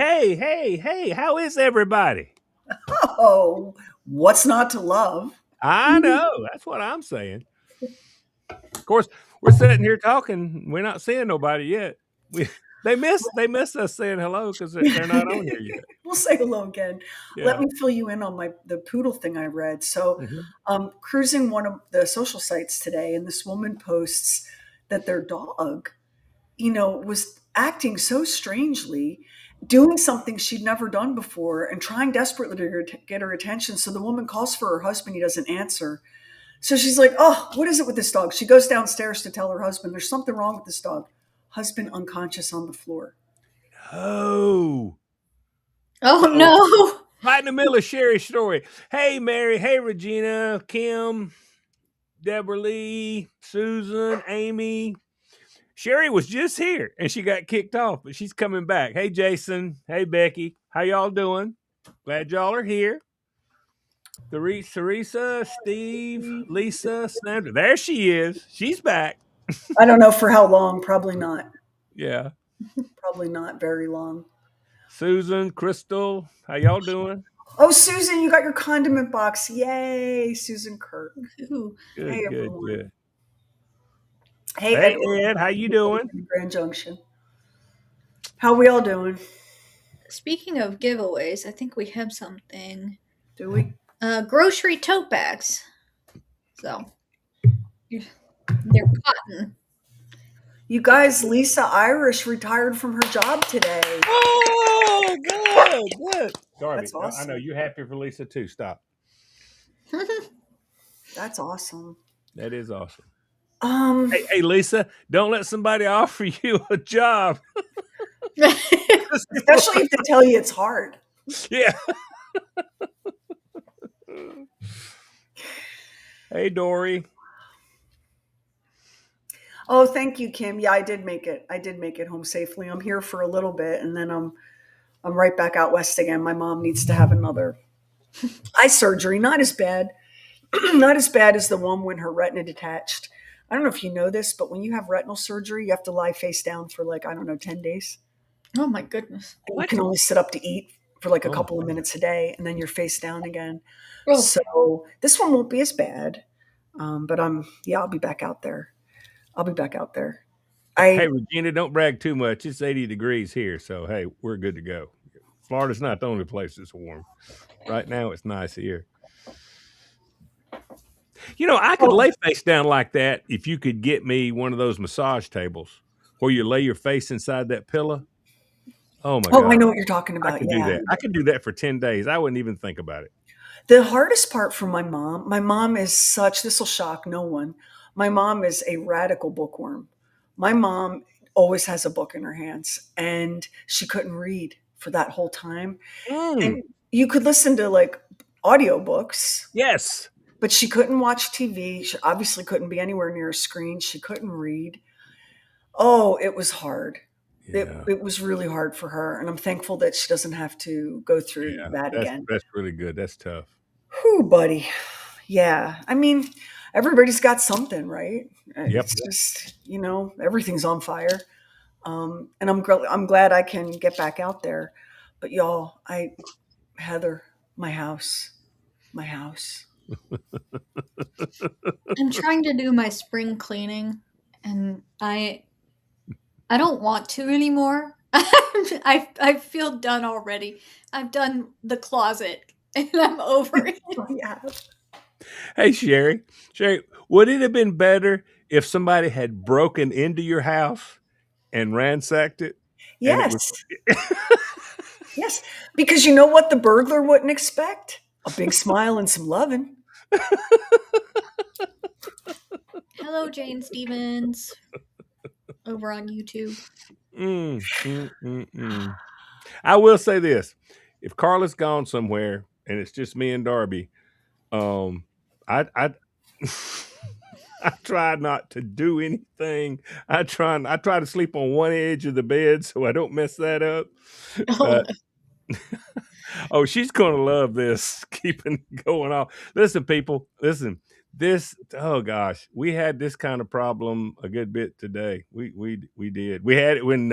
Hey, how is everybody? Oh, what's not to love? I know. That's what I'm saying. Of course, we're sitting here talking. We're not seeing nobody yet. We they miss us saying hello because they're not on here yet. We'll say hello again. Let Yeah. me fill you in on the poodle thing I read. So, Mhm. cruising one of the social sites today, and this woman posts that their dog, was acting so strangely, doing something she'd never done before, and trying desperately to get her attention. So the woman calls for her husband. He doesn't answer. So she's like, "Oh, what is it with this dog?" She goes downstairs to tell her husband, "There's something wrong with this dog." Husband unconscious on the floor. Oh. Oh Uh-oh. no. Right in the middle of Sheri's story. Hey, Mary. Hey, Regina. Kim. Deborah Lee. Susan. Amy. Sheri was just here and she got kicked off, but she's coming back. Hey, Jason. Hey, Becky. How y'all doing? Glad y'all are here. Teresa, Steve, Lisa, Sandra. There she is. She's back. I don't know for how long. Probably not. Yeah. Probably not very long. Susan, Crystal. How y'all doing? Oh, Susan, you got your condiment box. Yay, Susan Kirk. Ooh. Hey, Good, good, everyone. good. Hey, Hey, Ed. How you doing? Grand Junction. How we all doing? Speaking of giveaways, I think we have something. Do we? Grocery tote bags. So they're cotton. You guys, Lisa Irish retired from her job today. Oh, good. Darby, That's I know awesome. you're happy for Lisa too. Stop. That's awesome. That is awesome. Um, Hey, Lisa, don't let somebody offer you a job. especially if they tell you it's hard. Yeah. Hey, Dory. Oh, thank you, Kim. Yeah, I did make it. I did make it home safely. I'm here for a little bit, and then I'm right back out west again. My mom needs to have another eye surgery. Not as bad, not as bad as the one when her retina detached. I don't know if you know this, but when you have retinal surgery, you have to lie face down for like, I don't know, 10 days. Oh my goodness. And you What? can only sit up to eat for like a Oh my couple of minutes a day, and then you're face down again. Oh, So this one won't be as bad. But yeah, I'll be back out there. I'll be back out there. Hey, I Regina, don't brag too much. It's 80 degrees here, so hey, we're good to go. Florida's not the only place that's warm. Right now, it's nice here. I could oh lay face down like that if you could get me one of those massage tables where you lay your face inside that pillow. Oh my oh, I God. know what you're talking I about. could do Yeah. that. I could do that for 10 days. I wouldn't even think about it. The hardest part for my mom is such, this will shock no one. My mom is a radical bookworm. My mom always has a book in her hands, and she couldn't read for that whole time. Mm, And you could listen to like audiobooks, yes. but she couldn't watch TV. She obviously couldn't be anywhere near a screen. She couldn't read. Oh, it was hard. It, Yeah. it was really hard for her. And I'm thankful that she doesn't have to go through Yeah. that That's again. that's really good. That's tough. Whew, buddy. Yeah. I mean, everybody's got something, right? Yep. It's just, everything's on fire. And I'm glad I can get back out there. But y'all, Heather, my house. I'm trying to do my spring cleaning, and I don't want to anymore. I feel done already. I've done the closet, and I'm over it. Yeah. Hey, Sheri, would it have been better if somebody had broken into your house and ransacked it, and it was Yes. Yes. Because you know what the burglar wouldn't expect? A big smile and some loving. Hello, Jane Stevens, over on YouTube. mm, mm, mm, mm. I will say this: if Carla's gone somewhere and it's just me and Darby, I I try not to do anything. I try to sleep on one edge of the bed so I don't mess that up. Oh, But oh, she's gonna love this keeping going on. Listen, people, listen. This oh gosh, we had this kind of problem a good bit today. We did. We had it when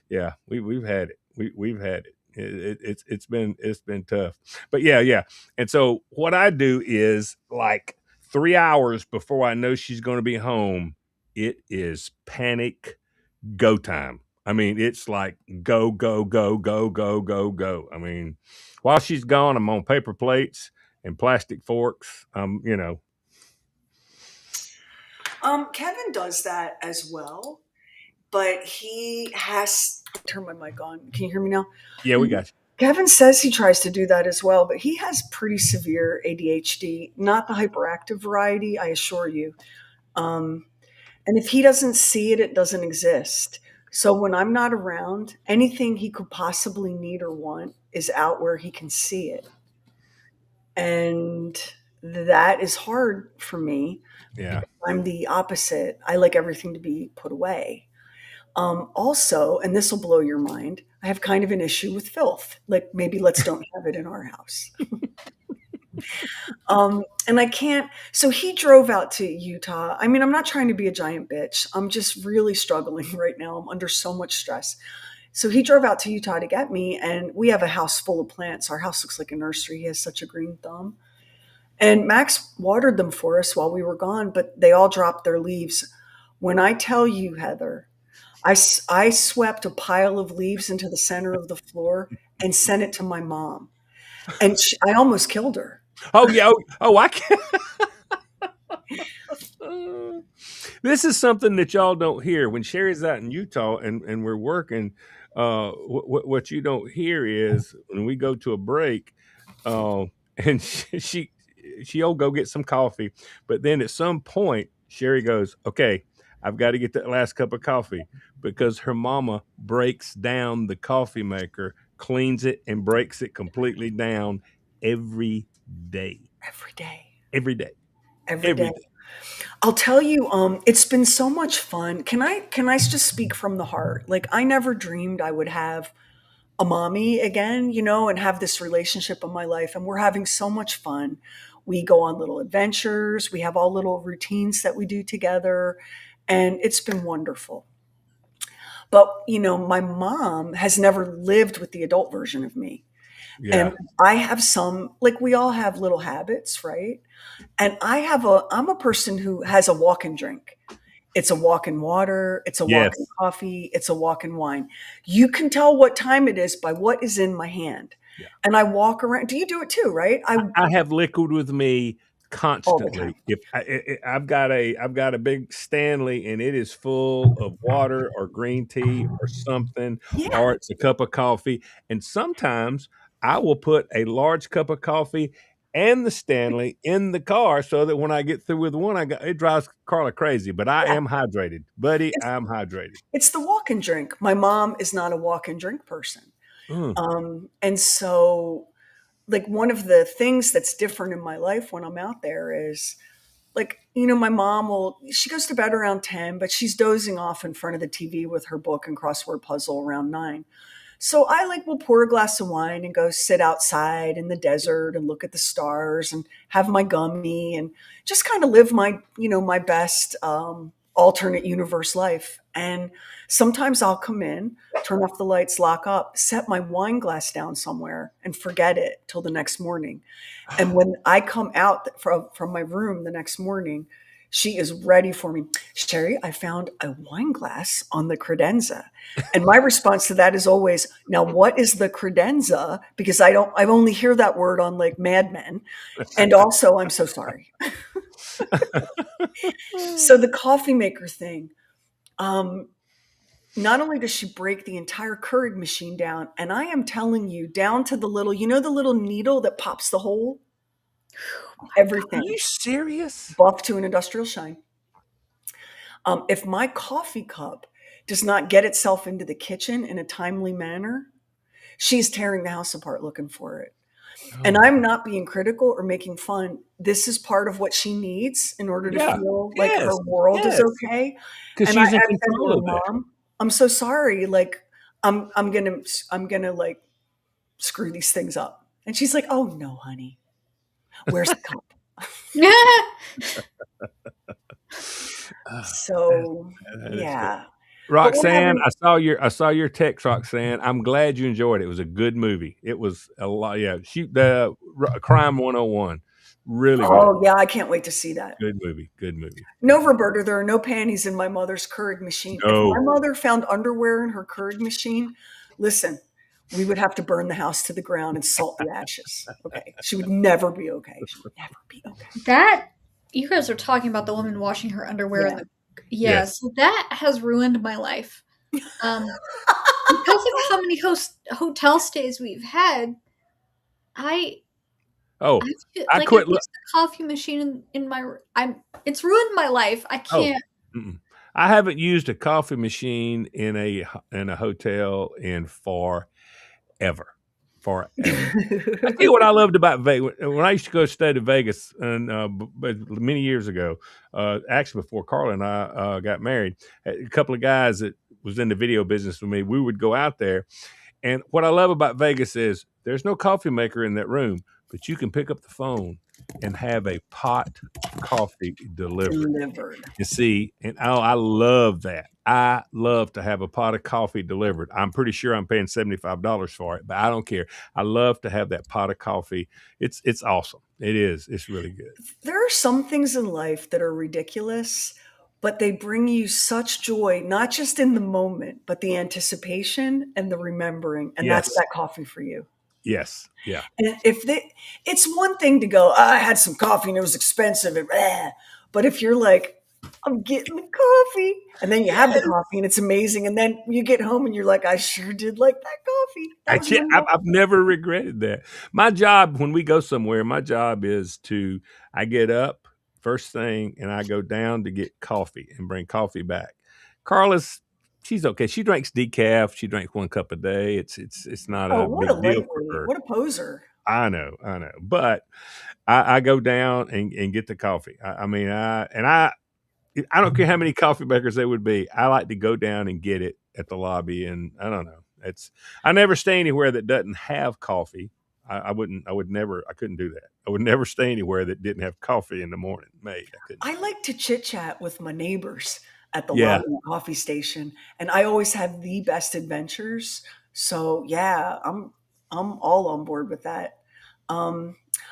yeah, we've had it. We've had it. It's been tough, but yeah. And so what I do is like 3 hours before I know she's going to be home, it is panic go time. I mean, it's like go, go, go, go, go, go, go. I mean, while she's gone, I'm on paper plates and plastic forks. Kevin does that as well, but he has turn my mic on. Can you hear me now? Yeah, we got you. Kevin says he tries to do that as well, but he has pretty severe ADHD, not the hyperactive variety, I assure you. Um, and if he doesn't see it, it doesn't exist. So when I'm not around, anything he could possibly need or want is out where he can see it. And that is hard for me. Yeah. I'm the opposite. I like everything to be put away. Also, and this will blow your mind, I have kind of an issue with filth. Like maybe let's don't have it in our house. And I can't. So he drove out to Utah. I mean, I'm not trying to be a giant bitch. I'm just really struggling right now. I'm under so much stress. So he drove out to Utah to get me, and we have a house full of plants. Our house looks like a nursery. He has such a green thumb. And Max watered them for us while we were gone, but they all dropped their leaves. When I tell you, Heather, I swept a pile of leaves into the center of the floor and sent it to my mom. And I almost killed her. Oh yeah. Oh, I can't. This is something that y'all don't hear when Sheri's out in Utah and we're working. What you don't hear is when we go to a break, uh, and she'll go get some coffee, but then at some point Sheri goes, "Okay, I've got to get that last cup of coffee," because her mama breaks down the coffee maker, cleans it, and breaks it completely down every day. Every day. Every day. Every Every day. day. I'll tell you, it's been so much fun. Can I just speak from the heart? Like I never dreamed I would have a mommy again, and have this relationship in my life. And we're having so much fun. We go on little adventures. We have all little routines that we do together. And it's been wonderful. But, my mom has never lived with the adult version of me. Yeah. And I have some, like we all have little habits, right? And I'm a person who has a walk and drink. It's a walk in water. It's a walk in Yes. coffee. It's a walk in wine. You can tell what time it is by what is in my hand. Yeah. And I walk around. Do you do it too, right? I have liquid with me All the time. constantly. If I've got a big Stanley and it is full of water or green tea or something, Yeah. or it's a cup of coffee. And sometimes I will put a large cup of coffee and the Stanley in the car so that when I get through with one, it drives Carla crazy. But I Yeah. am hydrated, buddy. It's, I'm hydrated. it's the walk and drink. My mom is not a walk and drink person. Mm, And so, like, one of the things that's different in my life when I'm out there is like, my mom she goes to bed around 10, but she's dozing off in front of the TV with her book and crossword puzzle around 9. So I will pour a glass of wine and go sit outside in the desert and look at the stars and have my gummy and just kind of live my best alternate universe life. And sometimes I'll come in, turn off the lights, lock up, set my wine glass down somewhere and forget it till the next morning. And when I come out from my room the next morning, she is ready for me. Sheri, I found a wine glass on the credenza. And my response to that is always, now what is the credenza? Because I only hear that word on like Mad Men. And also, I'm so sorry. So the coffee maker thing, not only does she break the entire Keurig machine down, and I am telling you, down to the little, the little needle that pops the hole, Are everything, you serious? buff to an industrial shine. If my coffee cup does not get itself into the kitchen in a timely manner, she's tearing the house apart looking for it. Oh And my. I'm not being critical or making fun. This is part of what she needs in order to Yeah. feel like Yes. her world is Yes. okay. Because And I she's in said to control her, of that. Mom, I'm so sorry. Like, I'm gonna like screw these things up. And she's like, oh no, honey. Where's the cup? Ah, So that is good. yeah. But we're Roxanne, having I saw your text, Roxanne. I'm glad you enjoyed it. It was a good movie. It was a lot. Yeah, shoot the Crime 101. Really good. oh, yeah, I can't wait to see that. Good movie. Good movie. No, Good movie. Roberta, there are no panties in my mother's Keurig machine. If my No. mother found underwear in her Keurig machine, listen, we would have to burn the house to the ground and salt the ashes. Okay. She would never be okay. She would never be okay. That you guys are talking about the woman washing her underwear in Yeah. the yeah, Yes. so that has ruined my life. Um, because of how many hotel stays we've had, I Oh, I feel I like I've quit. used the coffee machine in my I'm it's ruined my life. I Oh, can't. mm-mm. I haven't used a coffee machine in a hotel in forever, forever. I tell you what I loved about Vegas. When I used to go stay to Vegas, and many years ago, actually before Carla and I got married, a couple of guys that was in the video business with me, we would go out there. And what I love about Vegas is there's no coffee maker in that room, but you can pick up the phone and have a pot of coffee delivered. Delivered. You see, and oh, I love that. I love to have a pot of coffee delivered. I'm pretty sure I'm paying $75 for it, but I don't care. I love to have that pot of coffee. It's awesome. It is. It's really good. There are some things in life that are ridiculous, but they bring you such joy, not just in the moment, but the anticipation and the remembering. And that's Yes. that coffee for you. Yes. Yeah. And if they, it's one thing to go, I had some coffee and it was expensive, and but if you're like, I'm getting the coffee, and then you have the Yes. coffee and it's amazing, and then you get home and you're like, I sure did like that coffee. That I was can't, I've memorable. never regretted that. My job, when we go somewhere, my job is to, I get up first thing and I go down to get coffee and bring coffee back. Carla's, she's okay. She drinks decaf. She drinks 1 cup a day. It's not Oh, a what a big deal for lightweight! her. What a poser! I know. But I go down and get the coffee. I mean, I don't care how many coffee makers there would be. I like to go down and get it at the lobby, and I don't know. It's I never stay anywhere that doesn't have coffee. I wouldn't. I would never. I couldn't do that. I would never stay anywhere that didn't have coffee in the morning made. I couldn't do I like to chit chat with my neighbors at the it. Yeah, lobby coffee station, and I always have the best adventures. So yeah, I'm all on board with that.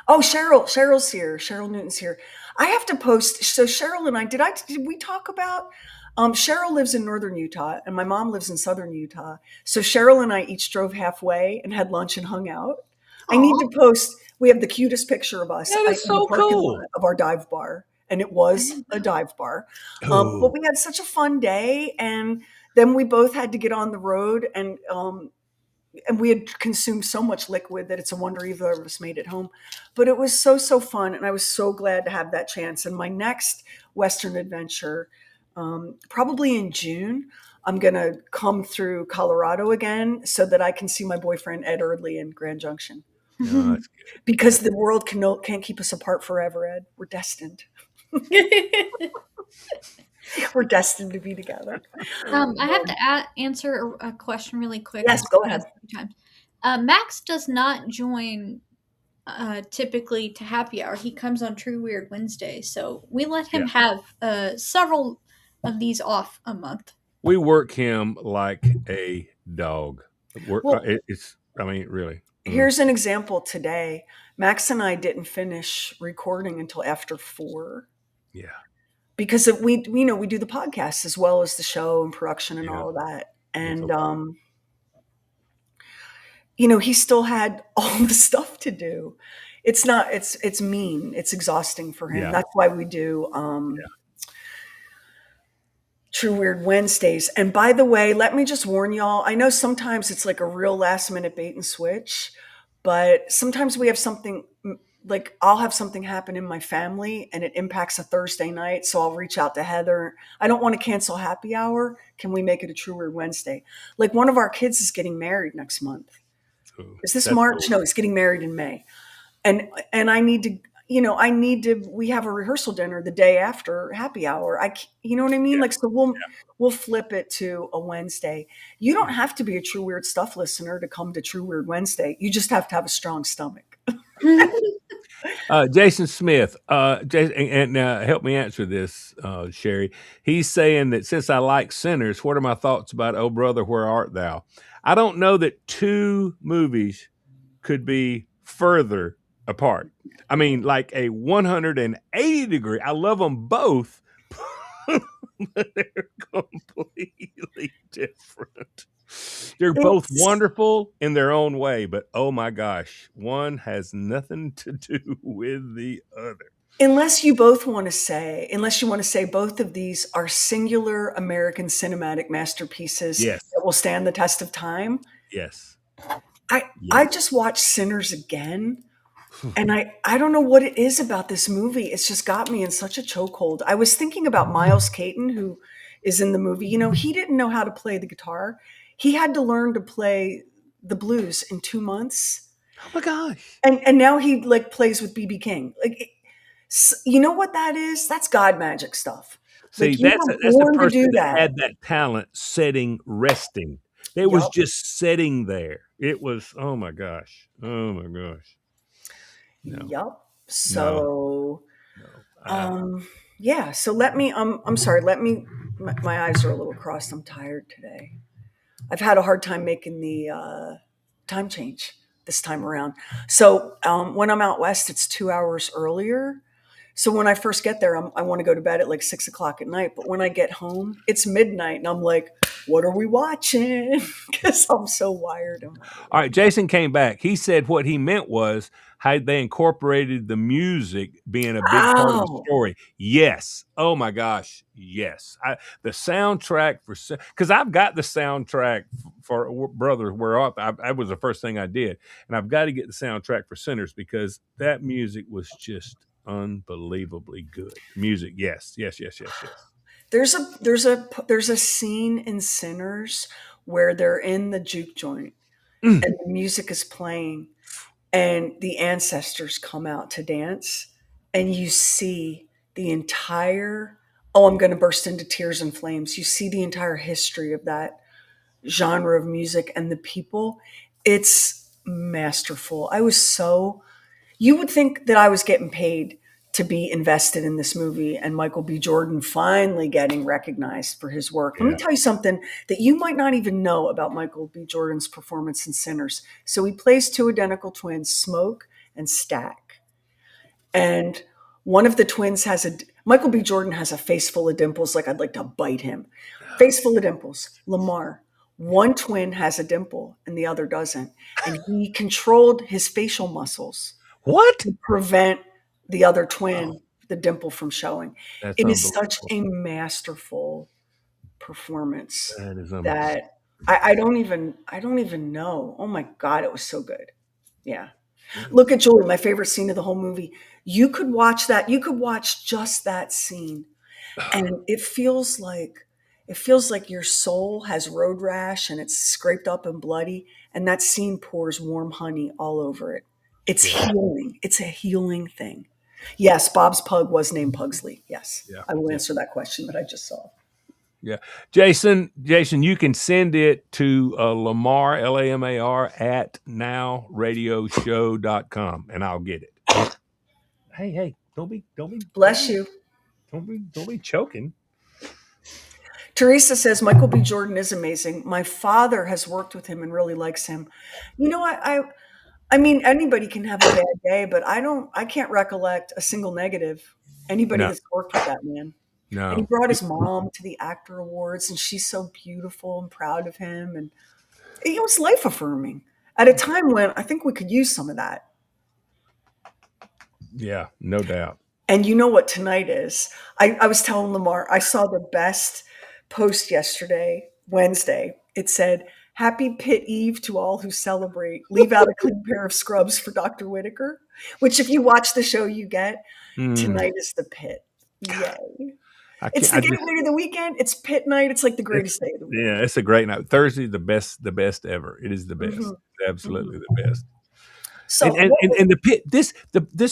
Oh, Cheryl's here. Cheryl Newton's here. I have to post. So Cheryl and did we talk about? Cheryl lives in northern Utah, and my mom lives in southern Utah. So Cheryl and I each drove halfway and had lunch and hung out. I need Aw, to post. We have the cutest picture of us that is in the so parking cool. lot of our dive bar, and it I was didn't a know. dive bar. But Oh, we had such a fun day, and then we both had to get on the road, and we had consumed so much liquid that it's a wonder either of us made it home. But it was so fun, and I was so glad to have that chance. And my next Western adventure, probably in June, I'm gonna come through Colorado again so that I can see my boyfriend Ed Erdley in Grand Junction. no, that's good. Because That's the world can't keep us apart forever, Ed. We're destined. We're destined to be together. I have to answer a question really quick. Yes, It's go been ahead. asked a few times. Max does not join typically to happy hour. He comes on True Weird Wednesday, so we let him yeah. have several of these off a month. We work him like a dog. Well, It's. I mean, really. here's an example today. Max and I didn't finish recording until after 4 Yeah. because we do the podcast as well as the show and production and Yeah. all of that. It's a And lot. he still had all the stuff to do. It's not it's mean. It's exhausting for him. Yeah. That's why we do Yeah. True Weird Wednesdays. And by the way, let me just warn y'all. I know sometimes it's like a real last minute bait and switch, but sometimes we have something like I'll have something happen in my family and it impacts a Thursday night. So I'll reach out to Heather. I don't want to cancel happy hour. Can we make it a True Weird Wednesday? Like one of our kids is getting married next month. So Is this that's March? cool. No, he's getting married in May. And I need to we have a rehearsal dinner the day after happy hour. You know what I mean? Yeah. Like so we'll flip it to a Wednesday. You don't have to be a True Weird Stuff listener to come to True Weird Wednesday. You just have to have a strong stomach. Jason Smith, help me answer this, Sheri. He's saying that since I like Sinners, what are my thoughts about Oh Brother, Where Art Thou? I don't know that two movies could be further apart. I mean, like a 180 degree. I love them both, but they're completely different. They're both It's wonderful in their own way, but oh my gosh, one has nothing to do with the other. unless you want to say both of these are singular American cinematic masterpieces Yes, that will stand the test of time. yes, I yes. just watched Sinners again, and I don't know what it is about this movie. It's just got me in such a chokehold. I was thinking about Miles Caton, who is in the movie. You know, he didn't know how to play the guitar. He had to learn to play the blues in 2 months, Oh my gosh. and now he like plays with BB King. You know what that is? That's God magic stuff. See, Like you that's were that's a born to do person that that. had that talent sitting, resting. It was Yup. just sitting there. It was, oh my gosh. Oh my gosh. No, Yup. no, So no. Um, yeah, so I'm sorry, my eyes are a little crossed. I'm tired today. I've had a hard time making the time change this time around. So when I'm out west, it's 2 hours earlier. So when I first get there, I want to go to bed at like 6 o'clock at night. But when I get home, it's midnight, and I'm like, "What are we watching?" Because I'm so wired. I'm like, All right, Jason came back. He said what he meant was how they incorporated the music being a big part of the "Oh, story. Yes. Oh my gosh. Yes. The soundtrack for because I've got the soundtrack for Brothers Where Art Thou. That was the first thing I did, and I've got to get the soundtrack for Sinners because that music was just unbelievably good. Music. Yes. Yes. Yes. Yes. Yes. there's a scene in Sinners where they're in the juke joint Mm, and the music is playing and the ancestors come out to dance and you see the entire oh I'm going to burst into tears and flames. You see the entire history of that genre of music and the people. It's masterful. I was so you would think that I was getting paid to be invested in this movie and Michael B. Jordan finally getting recognized for his work. Let me yeah. tell you something that you might not even know about Michael B. Jordan's performance in Sinners. So he plays two identical twins, Smoke and Stack. And one of the twins has a Michael B. Jordan has a face full of dimples, like I'd like to bite him. Face full of dimples. Lamar. One twin has a dimple and the other doesn't. And he controlled his facial muscles What? to prevent the other Oh, twin, the dimple, from showing. that's It is such unbelievable. a masterful performance That is unbelievable. that I don't even know. Oh my God, it was so good. Yeah. Look at Julie, my favorite scene of the whole movie. You could watch that, you could watch just that scene, and it feels like your soul has road rash and it's scraped up and bloody, and that scene pours warm honey all over it. It's Yeah. healing. It's a healing thing. Yes, Bob's pug was named Pugsley. Yes, Yeah. I will Yeah. answer that question that I just saw. Yeah. Jason, you can send it to Lamar, Lamar, at nowradioshow.com and I'll get it. Hey, Bless you. don't be choking. Teresa says Michael B. Jordan is amazing. My father has worked with him and really likes him. You know, I mean, anybody can have a bad day, but I can't recollect a single negative. Anybody No, that's worked with that man. And he no. brought his mom to the actor awards, and she's so beautiful and proud of him. And it was life affirming at a time when I think we could use some of that. Yeah, no doubt. And you know what tonight is? I was telling Lamar, I saw the best post yesterday, Wednesday. It said, Happy Pit Eve to all who celebrate. Leave out a clean pair of scrubs for Dr. Whitaker, which, if you watch the show, you get. Mm, Tonight is the pit. Yay. I It's can't. the I just. gateway to the weekend. It's pit night. It's like the It's greatest day of the week. yeah. It's a great night. Thursday, the best ever. It is the best. Mhm, Absolutely mhm. the best. So, what And the pit. This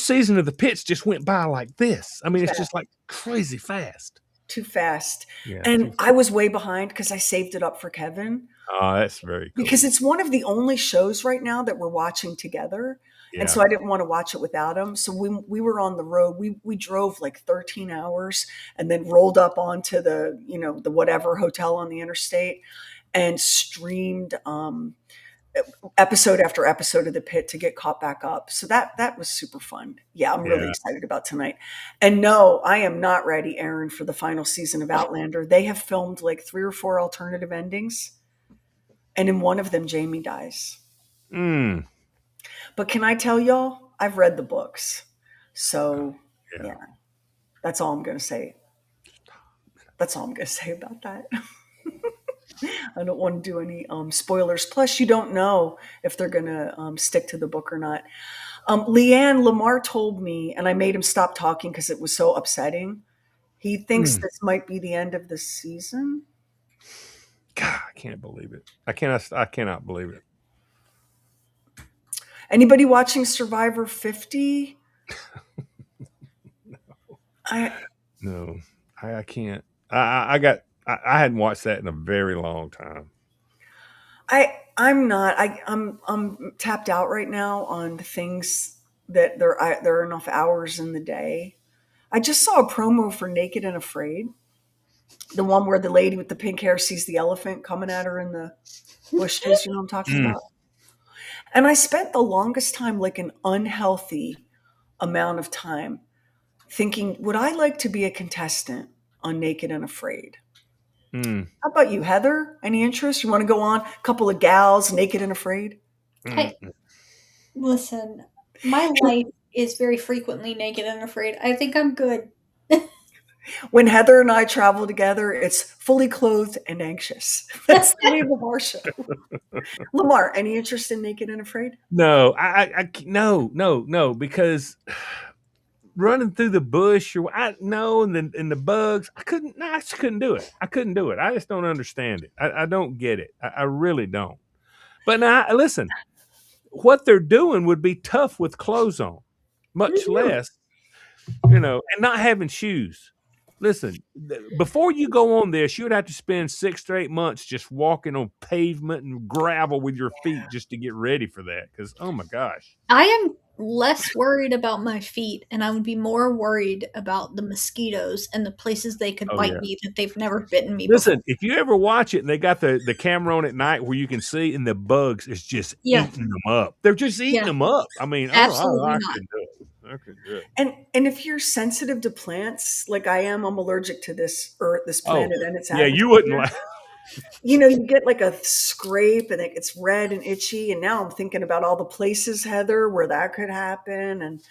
season of the pits just went by like this. I mean, it's was just like crazy fast. too fast. Yeah, too And I fast. was way behind because I saved it up for Kevin, Oh, that's very because cool. it's one of the only shows right now that we're watching together. And Yeah. so I didn't want to watch it without him. So we were on the road. We drove like 13 hours and then rolled up onto the whatever hotel on the interstate and streamed episode after episode of The Pit to get caught back up. So that was super fun. Yeah, I'm really Yeah. excited about tonight. And no, I am not ready, Aaron, for the final season of Outlander. They have filmed like 3 or 4 alternative endings, and in one of them, Jamie dies. Mm. But can I tell y'all, I've read the books. So Yeah. yeah, that's all I'm going to say. That's all I'm going to say about that. I don't want to do any spoilers. Plus, you don't know if they're going to stick to the book or not. Leanne Lamar told me, and I made him stop talking because it was so upsetting. He thinks Mm. this might be the end of the season. God, I can't believe it. I cannot believe it. Anybody watching Survivor 50? I No, I can't. I hadn't watched that in a very long time. I'm not. I'm tapped out right now on the things that there are enough hours in the day. I just saw a promo for Naked and Afraid, the one where the lady with the pink hair sees the elephant coming at her in the bushes. You know what I'm talking Mm. about? And I spent the longest time, like an unhealthy amount of time, thinking, would I like to be a contestant on Naked and Afraid? Mm. How about you, Heather? Any interest? You want to go on? A couple of gals, Naked and Afraid? Mm. I listen. My life is very frequently naked and afraid. I think I'm good. When Heather and I travel together, it's fully clothed and anxious. That's the name of our show. Lamar, any interest in Naked and Afraid? No, no, because running through the bush or I no, and the bugs, I couldn't. No, I just couldn't do it. I couldn't do it. I just don't understand it. I don't get it. I really don't. But now, listen, what they're doing would be tough with clothes on, much Mhm. less and not having shoes. Listen, before you go on this, you would have to spend 6 to 8 months just walking on pavement and gravel with your feet just to get ready for that. Because oh my gosh. I am less worried about my feet, and I would be more worried about the mosquitoes and the places they could Oh bite yeah. me that they've never bitten me before. Listen, if you ever watch it and they got the camera on at night where you can see and the bugs is just Yeah, eating them up. They're just eating yeah, them up. I mean, absolutely I not. couldn't do it. I couldn't do it. And if you're sensitive to plants, like I am, I'm allergic to this earth, this Oh, planet, and its yeah, you wouldn't atmosphere. like. You get like a scrape and it's red and itchy. And now I'm thinking about all the places, Heather, where that could happen. And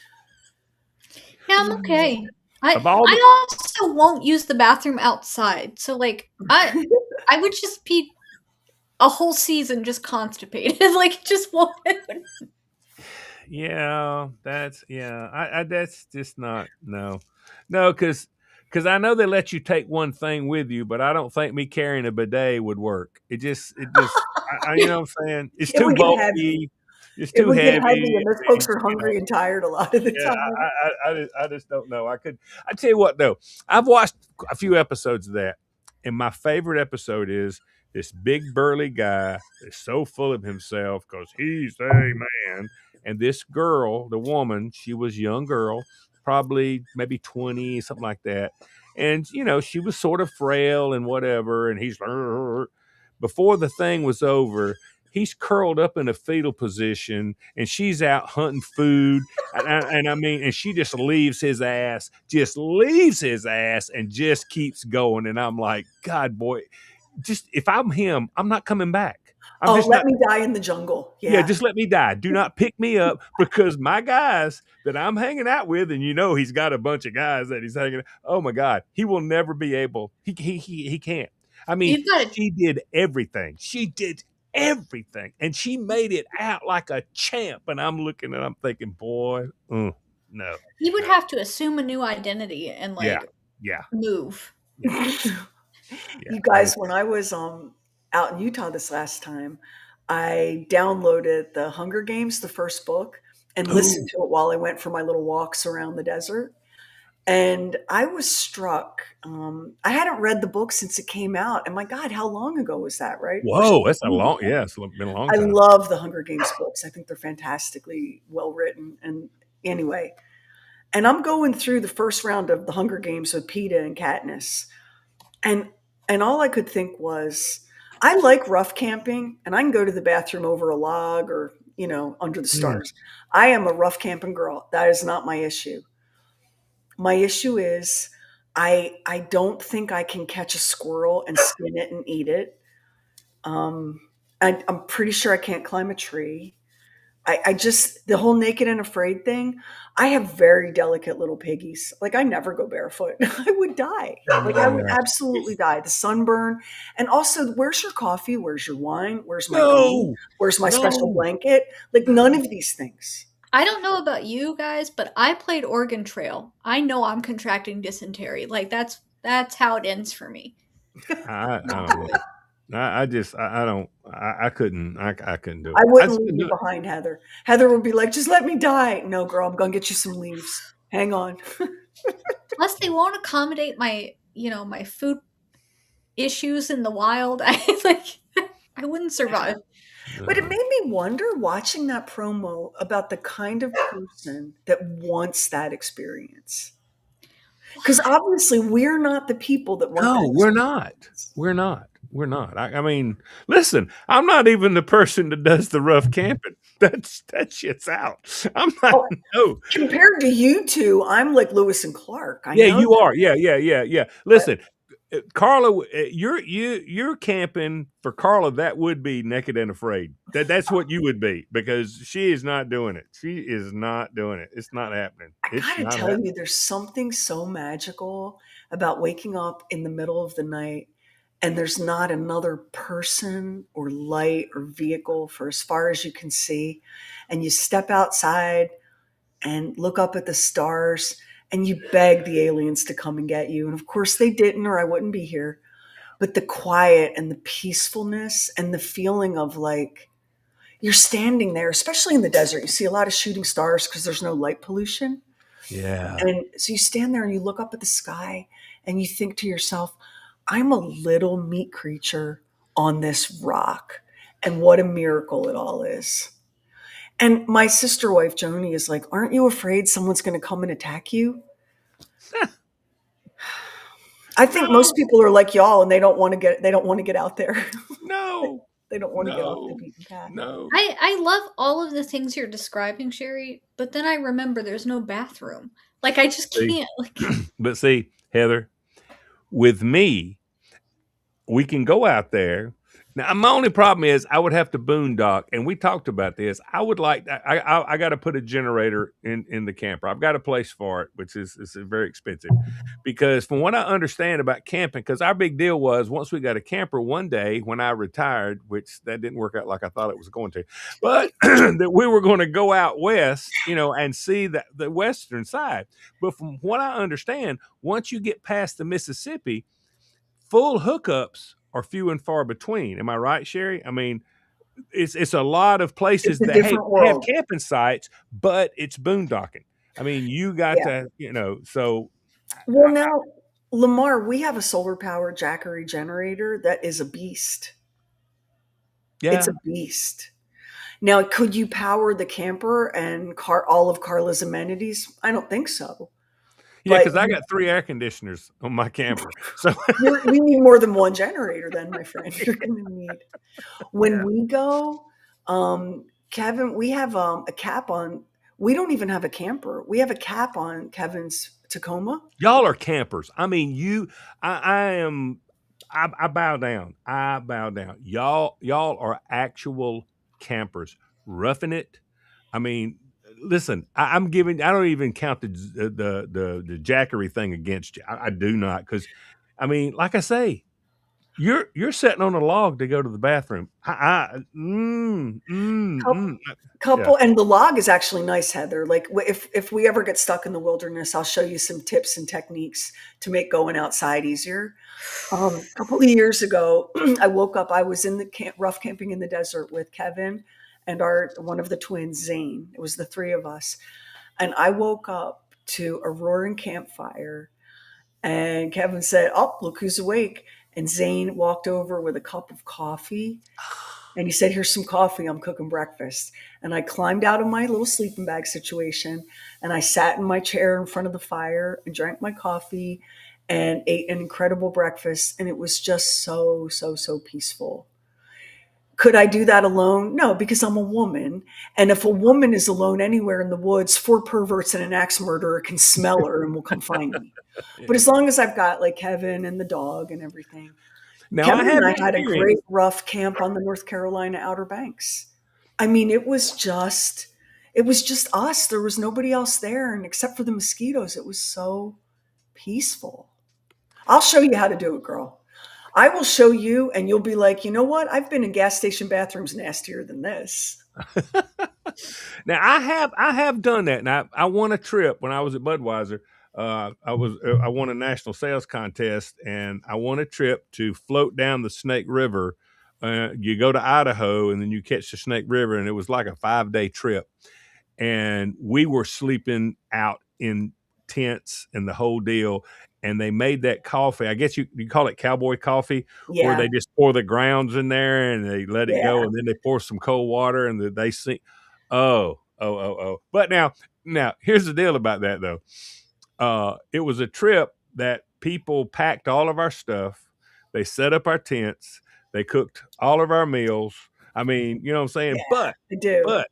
Yeah, I'm oh, okay. I Of all the I also won't use the bathroom outside, so like I would just be a whole season just constipated, like just won't. Yeah, that's just not no, because I know they let you take one thing with you, but I don't think me carrying a bidet would work. It just you know what I'm saying? It's it too would get heavy. bulky, it's It too would get heavy, heavy. and those I folks mean, are hungry and tired a lot of the yeah, time. I just don't know. I tell you what though, I've watched a few episodes of that, and my favorite episode is this big burly guy is so full of himself because he's a man, and this girl, the woman, she was a young girl, probably maybe 20, something like that, and she was sort of frail and whatever, and he's before the thing was over. He's curled up in a fetal position, and she's out hunting food, and I mean, and she just leaves his ass, and just keeps going. And I'm like, God, boy, just if I'm him, I'm not coming back. I'm Oh, just let not. me die in the jungle. Yeah, Yeah. just let me die. Do not pick me up because my guys that I'm hanging out with, and he's got a bunch of guys that he's hanging. Oh my God, he will never be able. He can't. I mean, You've got to she did everything. She did everything, and she made it out like a champ. And I'm looking and I'm thinking, boy, no, you would no, have to assume a new identity and yeah, like yeah, move. yeah, yeah. You I just guys, when I was out in Utah this last time, I downloaded the Hunger Games, the first book, and listened oh to it while I went for my little walks around the desert. And I was struck. I hadn't read the book since it came out. And my God, how long ago was that, right? Pushing Whoa, that's a 20 long, years. yeah, it's been a long I time. love the Hunger Games books. I think they're fantastically well written. And anyway, and I'm going through the first round of the Hunger Games with Peeta and Katniss. And all I could think was, I like rough camping and I can go to the bathroom over a log or, under the Mm. stars. I am a rough camping girl. That is not my issue. My issue is I don't think I can catch a squirrel and skin it and eat it. Um, I'm pretty sure I can't climb a tree. I just, the whole naked and afraid thing, I have very delicate little piggies. Like, I never go barefoot. I would die. Like, I would Yeah. absolutely die. The sunburn. And also, where's your coffee? Where's your wine? Where's my gum? No, Where's my special no, blanket? Like, none no. of these things. I don't know about you guys, but I played Oregon Trail. I know I'm contracting dysentery. Like that's how it ends for me. I don't know. I just I don't I couldn't I couldn't do I it. I wouldn't just leave couldn't you do it. behind, Heather. Heather would be like, just let me die. No, girl, I'm going to get you some leaves. Hang on. Plus, they won't accommodate my food issues in the wild. I like, I wouldn't survive. But it No. made me wonder watching that promo about the kind of person that wants that experience. Because obviously, we're not the people that want that No, we're not. experience. We're not. We're not. I mean, listen, I'm not even the person that does the rough camping. That shit's out. I'm not. Oh, No. compared to you two, I'm like Lewis and Clark. I Yeah, know you that. are. Yeah, yeah, yeah, yeah. But Listen, Carla, you're camping for Carla. That would be naked and afraid. That's what you would be because she is not doing it. She is not doing it. It's not happening. I It's gotta not tell happening. you, there's something so magical about waking up in the middle of the night and there's not another person or light or vehicle for as far as you can see. And you step outside and look up at the stars and you beg the aliens to come and get you. And of course they didn't, or I wouldn't be here. But the quiet and the peacefulness and the feeling of like you're standing there, especially in the desert, you see a lot of shooting stars because there's no light pollution. Yeah. And so you stand there and you look up at the sky and you think to yourself, I'm a little meat creature on this rock. And what a miracle it all is. And my sister wife, Joni, is like, aren't you afraid someone's going to come and attack you? I think most No. people are like y'all and they don't want to get out there. No. They don't want to get off the No. beaten path. No. I love all of the things you're describing, Sherry, but then I remember there's no bathroom. Like I just See, can't. Like but see, Heather, with me, we can go out there. Now, my only problem is I would have to boondock, and we talked about this. I would like I got to put a generator in the camper. I've got a place for it, which is very expensive, because from what I understand about camping, because our big deal was once we got a camper one day when I retired, which that didn't work out like I thought it was going to, but that we were going to go out west, and see the western side. But from what I understand, once you get past the Mississippi, full hookups are few and far between. Am I right, Sheri? I mean, it's a lot of It's places a that different have world. camping sites, but it's boondocking. I mean, you got Yeah. to, so Well, now, Lamar, we have a solar powered Jackery generator that is a beast. It's yeah, a beast. Now, could you power the camper and all of Carla's amenities? I don't think so. yeah, But because I got 3 air conditioners on my camper, so we need more than one generator, then, my friend. You're going to need. When yeah, we go, Kevin, we have a cap on. We don't even have a camper. We have a cap on Kevin's Tacoma. y'all are campers. I mean, I am. I bow down. I bow down. Y'all are actual campers, roughing it. I mean, listen, I'm giving. I don't even count the jackery thing against you. I do not, because, I mean, like I say, you're sitting on a log to go to the bathroom. Yeah. Couple, and the log is actually nice, Heather. Like if we ever get stuck in the wilderness, I'll show you some tips and techniques to make going outside easier. A couple of years ago, I woke up. I was in the rough camping in the desert with Kevin and our one of the twins, Zane. It was the three of us, and I woke up to a roaring campfire. And Kevin said, "Oh, look who's awake." And Zane walked over with a cup of coffee. And he said, "Here's some coffee. I'm cooking breakfast." And I climbed out of my little sleeping bag situation and I sat in my chair in front of the fire and drank my coffee and ate an incredible breakfast. And it was just so, so, so peaceful. Could I do that alone? No, because I'm a woman. And if a woman is alone anywhere in the woods, four perverts and an axe murderer can smell her and will come find me. But Yeah. as long as I've got like Kevin and the dog and everything, Now I Kevin and have I had a great experienced. rough camp on the North Carolina Outer Banks. I mean, it was just us. There was nobody else there, and except for the mosquitoes, it was so peaceful. I'll show you how to do it, girl. I will show you, and you'll be like, you know what? I've been in gas station bathrooms nastier than this. Now I have done that, and I won a trip when I was at Budweiser. I won a national sales contest, and I won a trip to float down the Snake River. You go to Idaho, and then you catch the Snake River, and it was like a 5 day trip. And we were sleeping out in tents and the whole deal. And they made that coffee. I guess you call it cowboy coffee, where Yeah, they just pour the grounds in there and they let it go, yeah. and then they pour some cold water and they sink. Oh. But now here's the deal about that though. It was a trip that people packed all of our stuff. They set up our tents. They cooked all of our meals. I mean, you know what I'm saying? Yeah, But I do. but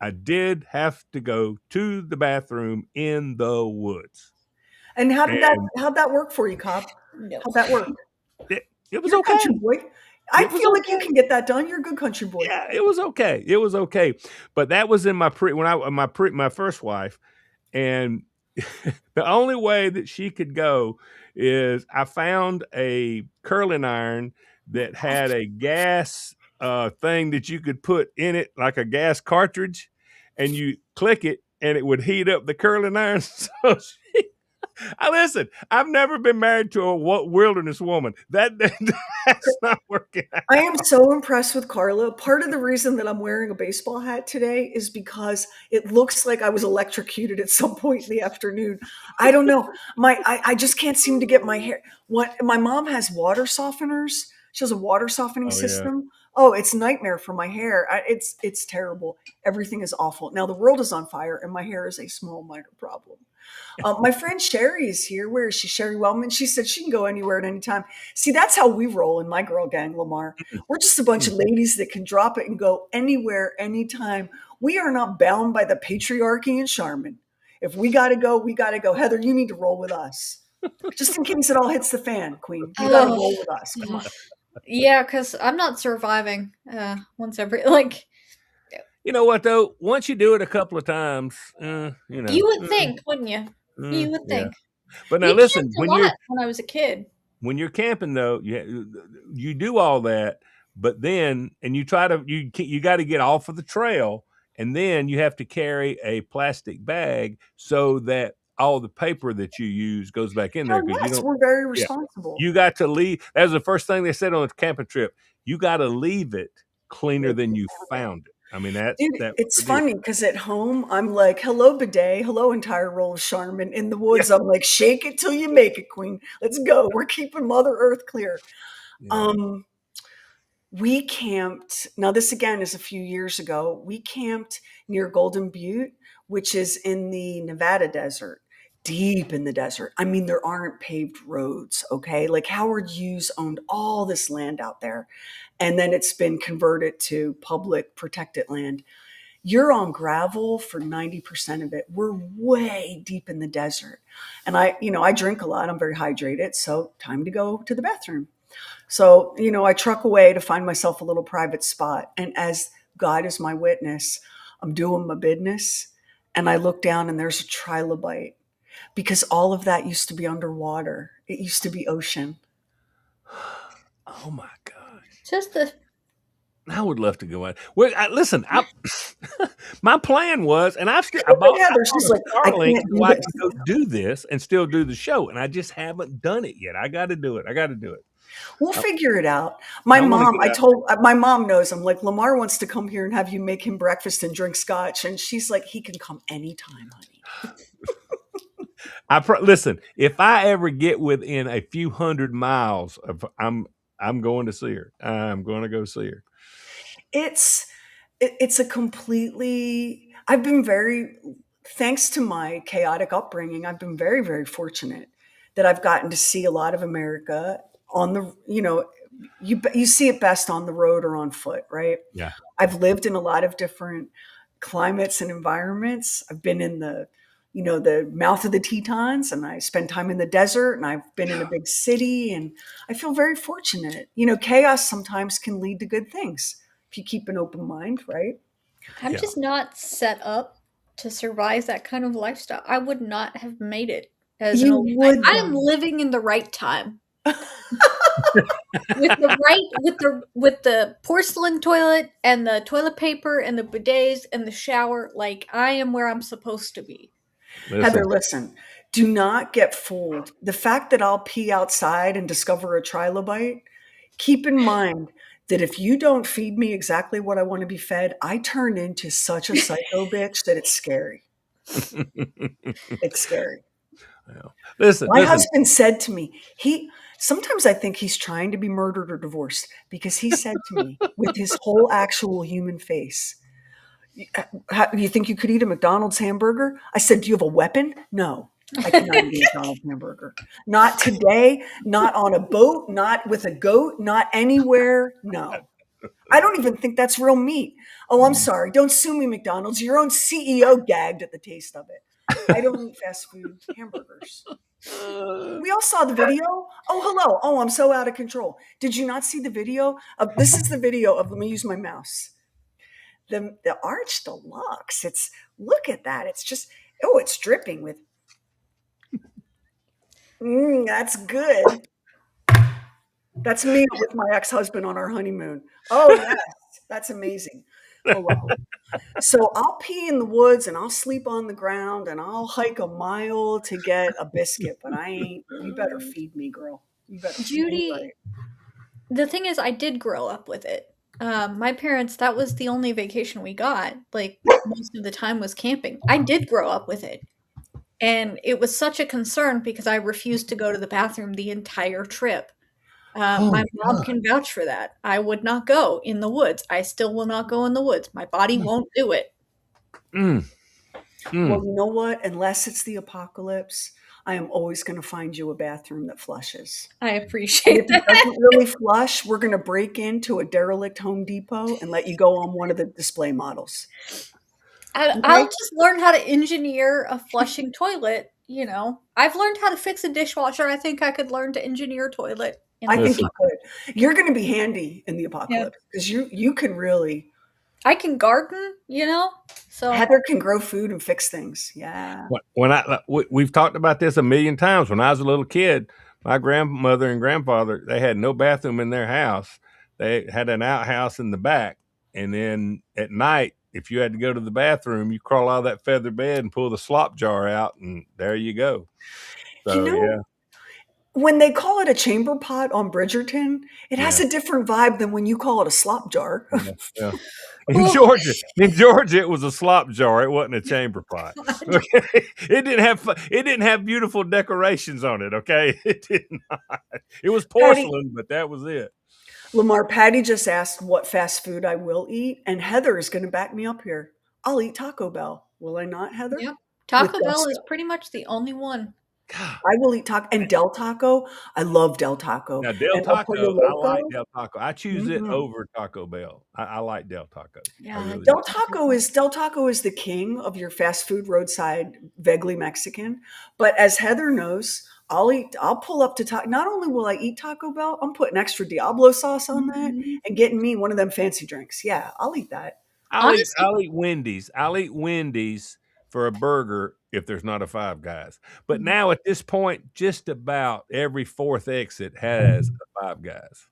I did have to go to the bathroom in the woods. And And how'd that work for you, Cobb? No. How'd that work? it was You're a country okay. boy. I It was feel like you okay. can get that done. You're a good country boy. Yeah, it was okay. It was okay. But that was in my first wife, and the only way that she could go is I found a curling iron that had a gas thing that you could put in it, like a gas cartridge, and you click it, and it would heat up the curling iron. So I listen. I've never been married to a wilderness woman. That's not working I out. am so impressed with Carla. Part of the reason that I'm wearing a baseball hat today is because it looks like I was electrocuted at some point in the afternoon. I don't know. I just can't seem to get my hair. What my mom has water softeners. She has a water softening Oh yeah. system. Oh, it's nightmare for my hair. It's terrible. Everything is awful. Now the world is on fire, and my hair is a small minor problem. My friend Sheri is here. Where is she? Sheri Wellman. She said she can go anywhere at any time. See, that's how we roll in my girl gang, Lamar. We're just a bunch of ladies that can drop it and go anywhere, anytime. We are not bound by the patriarchy and Charmin. If we got to go, we got to go. Heather, you need to roll with us. Just in case it all hits the fan, Queen. You got to Oh, roll with us. Come on. yeah, because I'm not surviving once every, like, You know what though? Once you do it a couple of times, you would think, wouldn't you? You would yeah. think. But now We listen, camped a lot when I was a kid. when you're camping though, you do all that, but then and you try to you got to get off of the trail, and then you have to carry a plastic bag so that all the paper that you use goes back in there Hell because you yes, don't. we're very Yeah, responsible. you got to leave. That was the first thing they said on the camping trip. You got to leave it cleaner than you found it. I mean Dude, that was it's the deal. funny because at home I'm like, "Hello, bidet, hello, entire roll of Charmin." In the Yeah, woods, I'm like, "Shake it till you make it, Queen. Let's go. We're keeping Mother Earth clear." yeah. Um, we camped. Now, this again is a few years ago. We camped near Golden Butte, which is in the Nevada desert, deep in the desert. I mean, there aren't paved roads. Okay, like Howard Hughes owned all this land out there, and then it's been converted to public protected land. You're on gravel for 90% of it. We're way deep in the desert. And I drink a lot. I'm very hydrated. So time to go to the bathroom. So, I truck away to find myself a little private spot. And as God is my witness, I'm doing my business. And I look down and there's a trilobite because all of that used to be underwater. It used to be ocean. Oh my gosh. Just the I would love to go out. Well, listen, my plan was, and I Look bought at I Heather. bought She's a like, I Starlink can't so do I can this. go do this and still do the show, and I just haven't done it yet. I got to do it. I got to do it. We'll I, figure it out. My I want to mom, get I out. told my mom knows. I'm like, Lamar wants to come here and have you make him breakfast and drink scotch. And she's like, he can come anytime, honey. Listen. If I ever get within a few hundred miles of, I'm going to see her. I'm going to go see her. It's it's a completely I've been very thanks to my chaotic upbringing, I've been very, very fortunate that I've gotten to see a lot of America on the, you see it best on the road or on foot, right? Yeah. I've lived in a lot of different climates and environments. I've been in the mouth of the Tetons, and I spend time in the desert, and I've been in a big city, and I feel very fortunate. Chaos sometimes can lead to good things if you keep an open mind, right? I'm Yeah. just not set up to survive that kind of lifestyle. I would not have made it as an You old. would I am though. living in the right time with the with the porcelain toilet and the toilet paper and the bidets and the shower. Like I am where I'm supposed to be. Heather, Listen. listen, do not get fooled. The fact that I'll pee outside and discover a trilobite, keep in mind that if you don't feed me exactly what I want to be fed, I turn into such a psycho bitch that it's scary. It's scary. Well, listen. My Listen. husband said to me, he sometimes I think he's trying to be murdered or divorced because he said to me with his whole actual human face, you think you could eat a McDonald's hamburger? I said, do you have a weapon? No, I cannot eat a McDonald's hamburger. Not today, not on a boat, not with a goat, not anywhere. No. I don't even think that's real meat. Oh, I'm sorry. Don't sue me, McDonald's. Your own CEO gagged at the taste of it. I don't eat fast food hamburgers. We all saw the video. Oh, hello. Oh, I'm so out of control. Did you not see the video? This is the video of, let me use my mouse. The Arch Deluxe. Look at that. It's just, oh, it's dripping with, that's good. That's me with my ex-husband on our honeymoon. Oh, yes. That's amazing. Hello. So I'll pee in the woods and I'll sleep on the ground and I'll hike a mile to get a biscuit, but you better feed me, girl. You better feed me Judy, right. the thing is, I did grow up with it. My parents, that was the only vacation we got. Like, most of the time was camping. I did grow up with it. And it was such a concern because I refused to go to the bathroom the entire trip. Oh My mom God. can vouch for that. I would not go in the woods. I still will not go in the woods. My body won't do it. Mm, Well, mm. you know what? Unless it's the apocalypse, I am always going to find you a bathroom that flushes. I And if appreciate it that. doesn't really flush, we're going to break into a derelict Home Depot and let you go on one of the display models. I'll Okay? just learn how to engineer a flushing toilet. You know, I've learned how to fix a dishwasher. I think I could learn to engineer a toilet in I the think you Listen. apocalypse. could. You're going to be handy in the Yeah, apocalypse because you can really. I can garden. You know, so Heather can grow food and fix things. Yeah. We've talked about this a million times. When I was a little kid, my grandmother and grandfather, they had no bathroom in their house. They had an outhouse in the back, and then at night, if you had to go to the bathroom, you crawl out of that feather bed and pull the slop jar out, and there you go. You So know, yeah, when they call it a chamber pot on Bridgerton, it has yeah, a different vibe than when you call it a slop jar. yeah, yeah. oh In Georgia, it was a slop jar. It wasn't a chamber pot. god, Okay, it didn't have beautiful decorations on it. Okay, it did not. It was Patty, porcelain, but that was it. Lamar, Patty just asked what fast food I will eat, and Heather is going to back me up here. I'll eat Taco Bell. Will I not, Heather? yep. With Taco Bell is gusto. pretty much the only one. God. I will eat taco and Del Taco. I love Del Taco Now Del and El Pollo Taco, I like Loco. Del Taco. I choose it Mhm. over Taco Bell. I like Del Taco. I Yeah, really do. Del Taco is the king of your fast food roadside vaguely Mexican. But as Heather knows, I'll pull up to taco. Not only will I eat Taco Bell, I'm putting extra Diablo sauce on that Mhm. and getting me one of them fancy drinks. Yeah, I'll eat that. Honestly, I'll eat Wendy's. I'll eat Wendy's for a burger if there's not a Five Guys. But mhm. now at this point, just about every fourth exit has a Five Guys.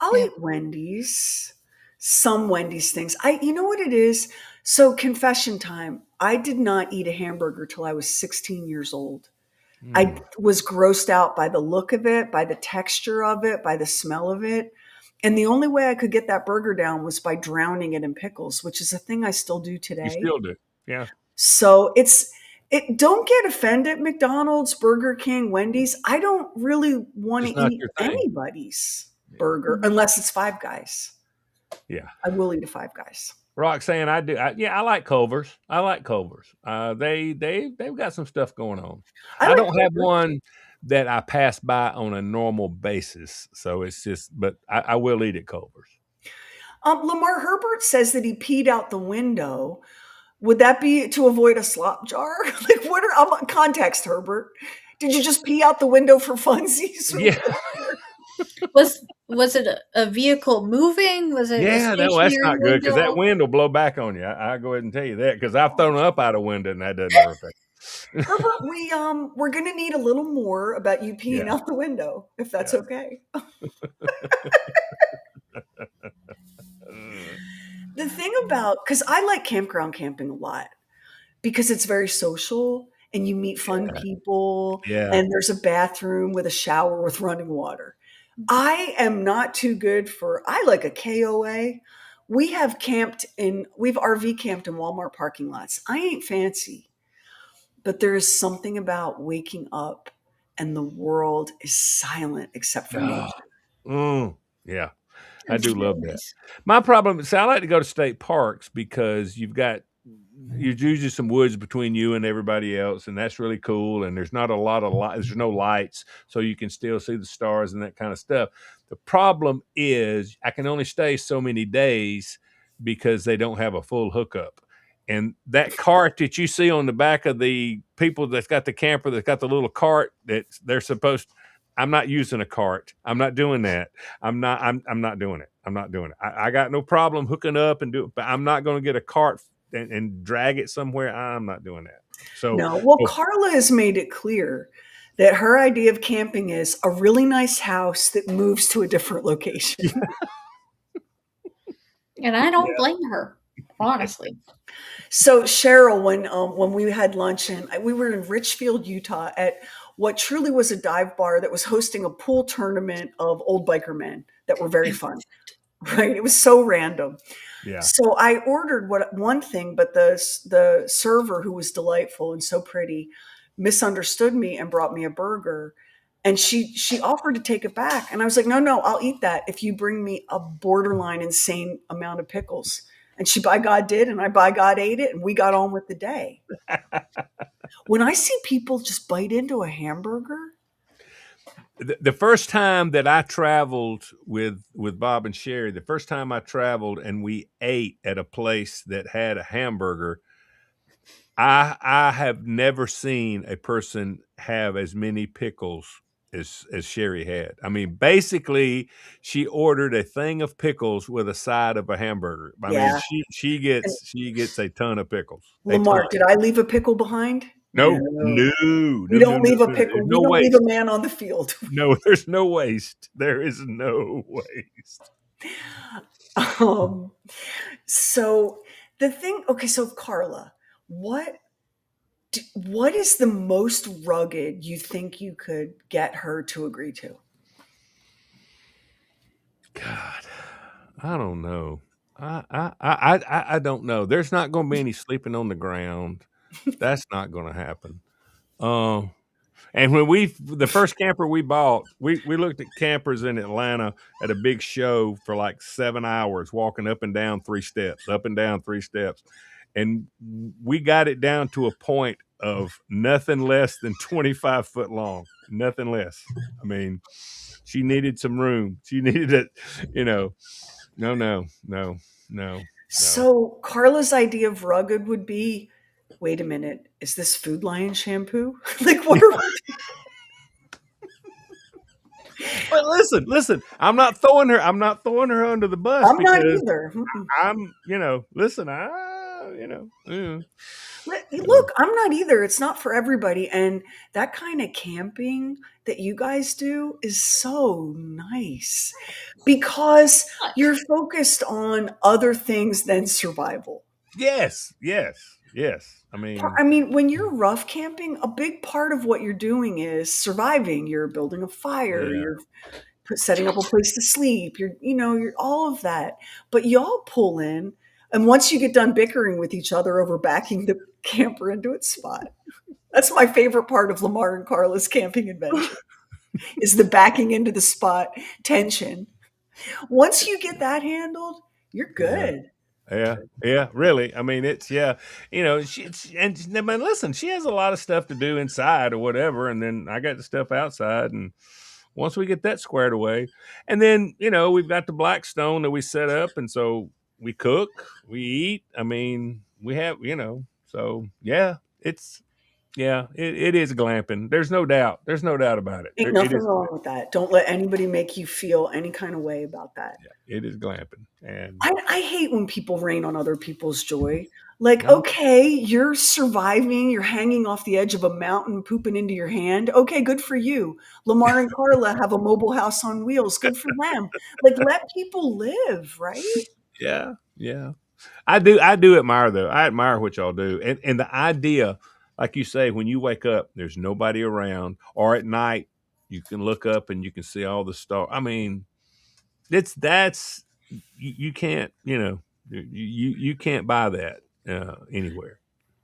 I'll Yeah. eat Wendy's. Some Wendy's things. You know what it is? So confession time. I did not eat a hamburger till I was 16 years old. I Mm. was grossed out by the look of it, by the texture of it, by the smell of it. And the only way I could get that burger down was by drowning it in pickles, which is a thing I still do You today. still do. Yeah. So Don't get offended, McDonald's, Burger King, Wendy's. I don't really want to Just not eat your thing. anybody's Yeah. burger unless it's Five Guys. Yeah. I will eat a Five Guys. Roxanne, I do. Yeah, I like Culver's. I like Culver's. They've got some stuff going on. I I like don't have Culver's. one that I pass by on a normal basis, so it's just. But I will eat at Culver's. Lamar Herbert says that he peed out the window. Would that be to avoid a slop jar? Like, what are context, Herbert? Did you just pee out the window for funsies? Yeah, Was it a vehicle moving? Was it a yeah. No, that's stationary not good because that window? wind will blow back on you. I'll go ahead and tell you that because I've thrown up out a window and that doesn't work. Herbert, we're gonna need a little more about you peeing Yeah, out the window, if that's yeah. okay. The thing about, because I like campground camping a lot because it's very social and you meet fun people Yeah. and there's a bathroom with a shower with running water. I am not too good for, I like a KOA. We've RV camped in Walmart parking lots. I ain't fancy, but there is something about waking up and the world is silent except for Oh, nature. yeah. I It's do real love that. nice. My problem is I like to go to state parks because you're usually some woods between you and everybody else, and that's really cool. And there's not a lot of light. There's no lights, so you can still see the stars and that kind of stuff. The problem is I can only stay so many days because they don't have a full hookup. And that cart that you see on the back of the people that's got the camper that's got the little cart that they're supposed. I'm not using a cart. I'm not doing that. I'm not doing it. I'm not doing it. I got no problem hooking up and do it, but I'm not going to get a cart and drag it somewhere. I'm not doing that. So, No, well, oh, Carla has made it clear that her idea of camping is a really nice house that moves to a different location. And I don't yeah. blame her, honestly. So Cheryl, when we had lunch and we were in Richfield, Utah, at what truly was a dive bar that was hosting a pool tournament of old biker men that were very fun. Right? It was so random. Yeah. So I ordered one thing, but the server, who was delightful and so pretty, misunderstood me and brought me a burger. And she offered to take it back, and I was like, no, no, I'll eat that if you bring me a borderline insane amount of pickles. And she by God did, and I by God ate it, and we got on with the day. When I see people just bite into a hamburger, The first time that I traveled with Bob and Sheri, the first time I traveled and we ate at a place that had a hamburger, I have never seen a person have as many pickles as Sheri had. I mean, basically, she ordered a thing of pickles with a side of a hamburger. I mean, yeah. And she gets a ton of pickles, a ton. Lamar, did I leave a pickle behind? No, No. no, We no, no, don't no, leave a no. pickle. There's We no don't leave a waste. man on the field. No, there's no waste. There is no waste. Um, so the thing, okay, so Carla, what is the most rugged you think you could get her to agree to? God, I don't know. I don't know. There's not going to be any sleeping on the ground. That's not going to happen. Um, and when the first camper we bought, we looked at campers in Atlanta at a big show for like 7 hours, walking up and down 3 steps, up and down 3 steps, and we got it down to a point of nothing less than 25 foot long, nothing less. I mean, she needed some room. She needed it, you know. No, no, no, no, no. So Carla's idea of rugged would be, wait a minute, is this Food Lion shampoo? Like, what are we? But listen. I'm not throwing her. I'm not throwing her under the bus I'm not because either. Mm-mm. I'm. Listen. So Look, I'm not either. It's not for everybody. And that kind of camping that you guys do is so nice because you're Much. focused on other things than survival. yes, yes, yes. I mean, I mean, when you're rough camping, a big part of what you're doing is surviving. You're building a fire, yeah, you're setting up a place to sleep, you're all of that. But y'all pull in And once you get done bickering with each other over backing the camper into its spot, that's my favorite part of Lamar and Carla's camping adventure is the backing into the spot tension. Once you get that handled, you're Yeah. good. Yeah, yeah, really. I mean, it's yeah, I mean, listen, she has a lot of stuff to do inside or whatever, and then I got the stuff outside, and once we get that squared away, and then we've got the Blackstone that we set up, and so we cook, we eat. I mean, we have so yeah, it is glamping. There's no doubt. There's no doubt about it. Ain't It nothing is. wrong with that. Don't let anybody make you feel any kind of way about that. Yeah, it is glamping, and I hate when people rain on other people's joy. Like, no, okay, you're surviving, you're hanging off the edge of a mountain, pooping into your hand. Okay, good for you. Lamar and Carla have a mobile house on wheels. Good for them. Like, let people live, right? yeah, yeah. I do admire though. I admire what y'all do, and the idea, like you say, when you wake up, there's nobody around, or at night you can look up and you can see all the stars. I mean, that's you can't you can't buy that anywhere.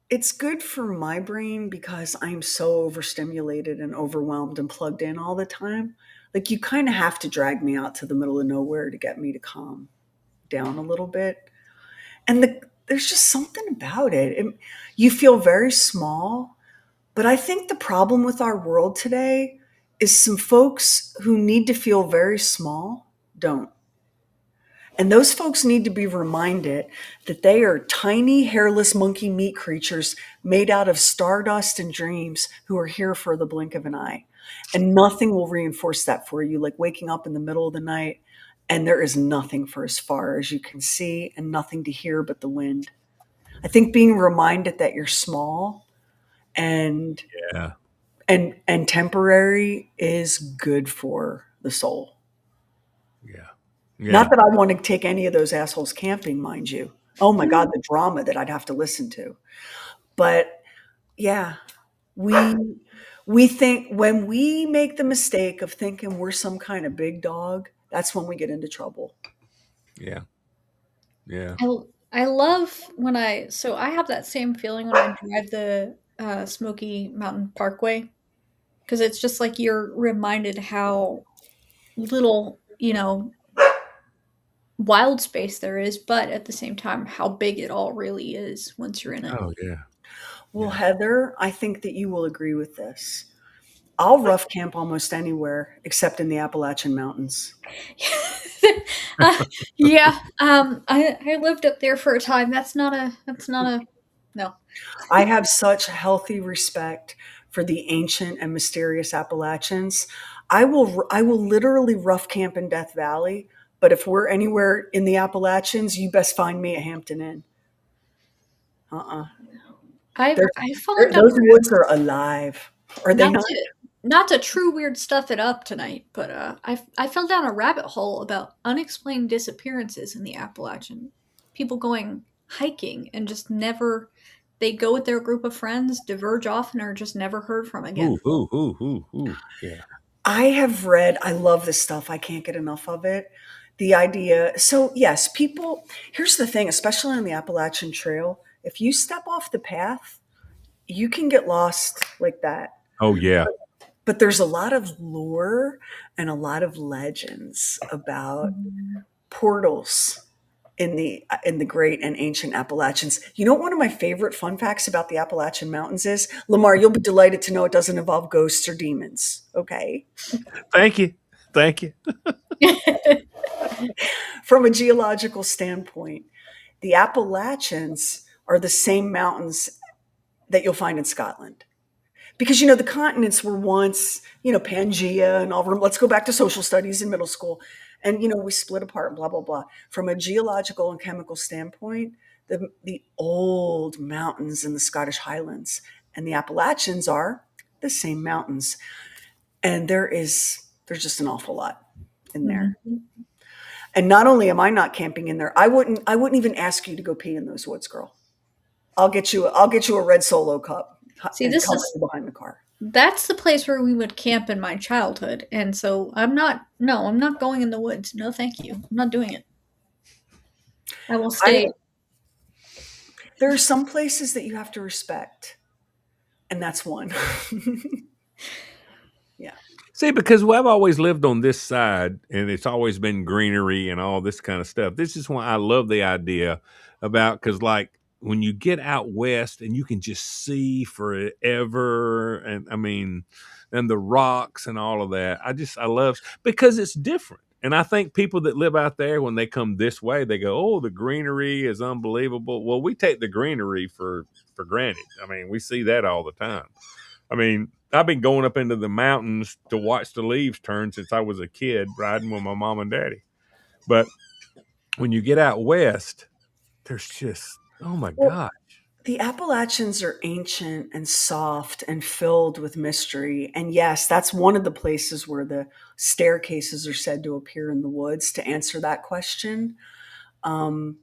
It's good for my brain because I'm so overstimulated and overwhelmed and plugged in all the time. Like, you kind of have to drag me out to the middle of nowhere to get me to calm down a little bit. And there's just something about it. You feel very small, but I think the problem with our world today is some folks who need to feel very small don't. And those folks need to be reminded that they are tiny, hairless monkey meat creatures made out of stardust and dreams who are here for the blink of an eye. And nothing will reinforce that for you, like waking up in the middle of the night and there is nothing for as far as you can see and nothing to hear but the wind. I think being reminded that you're small and Yeah, and temporary is good for the soul. yeah, Not yeah, that I want to take any of those assholes camping, mind you. Oh my God, the drama that I'd have to listen to. But yeah, we we think when we make the mistake of thinking we're some kind of big dog, that's when we get into trouble. yeah, yeah. I I love when I have that same feeling when I drive the Smoky Mountain Parkway because it's just like you're reminded how little wild space there is, but at the same time how big it all really is once you're in it. Oh yeah, Well, yeah. Heather, I think that you will agree with this. I'll rough camp almost anywhere except in the Appalachian Mountains. uh, yeah, I lived up there for a time. That's not a no. I have such healthy respect for the ancient and mysterious Appalachians. I will literally rough camp in Death Valley, but if we're anywhere in the Appalachians, you best find me a Hampton Inn. Uh-uh. I've They're, I've fallen down those woods are alive. Are they not not? to not to true weird stuff it up tonight, but I fell down a rabbit hole about unexplained disappearances in the Appalachian. People going hiking and just never they go with their group of friends, diverge off, and are just never heard from Ooh, again. ooh, ooh, ooh, ooh. Yeah. I have read, I love this stuff. I can't get enough of it. The idea, so yes, people, here's the thing, especially on the Appalachian Trail, if you step off the path, you can get lost like that. Oh yeah. But there's a lot of lore and a lot of legends about Mm. portals in the great and ancient Appalachians. You know what one of my favorite fun facts about the Appalachian Mountains is? Lamar, you'll be delighted to know it doesn't involve ghosts or demons. Okay. Thank you. Thank you. From a geological standpoint, the Appalachians are the same mountains that you'll find in Scotland. Because the continents were once Pangea and all. Let's go back to social studies in middle school, and we split apart and blah blah blah. From a geological and chemical standpoint, the old mountains in the Scottish Highlands and the Appalachians are the same mountains, and there's just an awful lot in there. Mhm. And not only am I not camping in there, I wouldn't even ask you to go pee in those woods, girl. I'll get you a red Solo cup See, and this cover is you behind the car. that's the place where we would camp in my childhood, and so I'm not going in the woods. No, thank you. I'm not doing it. I will I stay. There are some places that you have to respect, and that's one. Yeah. See, because I've always lived on this side and it's always been greenery and all this kind of stuff. This is why I love the idea about, because, like, when you get out west and you can just see forever, and I mean, and the rocks and all of that. I love, because it's different. And I think people that live out there, when they come this way, they go, "Oh, the greenery is unbelievable." Well, we take the greenery for granted. I mean, we see that all the time. I mean, I've been going up into the mountains to watch the leaves turn since I was a kid, riding with my mom and daddy. But when you get out west, there's just, oh my Well, God. the Appalachians are ancient and soft and filled with mystery. And yes, that's one of the places where the staircases are said to appear in the woods to answer that question. Um,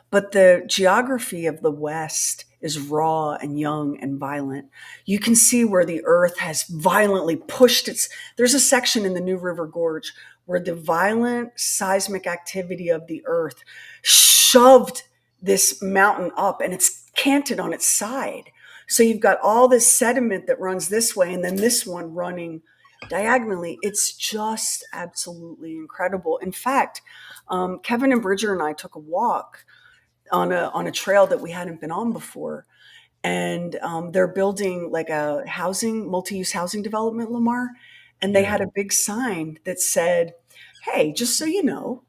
But the geography of the West is raw and young and violent. You can see where the earth has violently pushed its. There's a section in the New River Gorge where the violent seismic activity of the earth shoved this mountain up and it's canted on its side. So you've got all this sediment that runs this way and then this one running diagonally. It's just absolutely incredible. In fact, Kevin and Bridger and I took a walk on a trail that we hadn't been on before, and they're building like a housing multi-use housing development, Lamar, and they Yeah. had a big sign that said, "Hey, just so you know,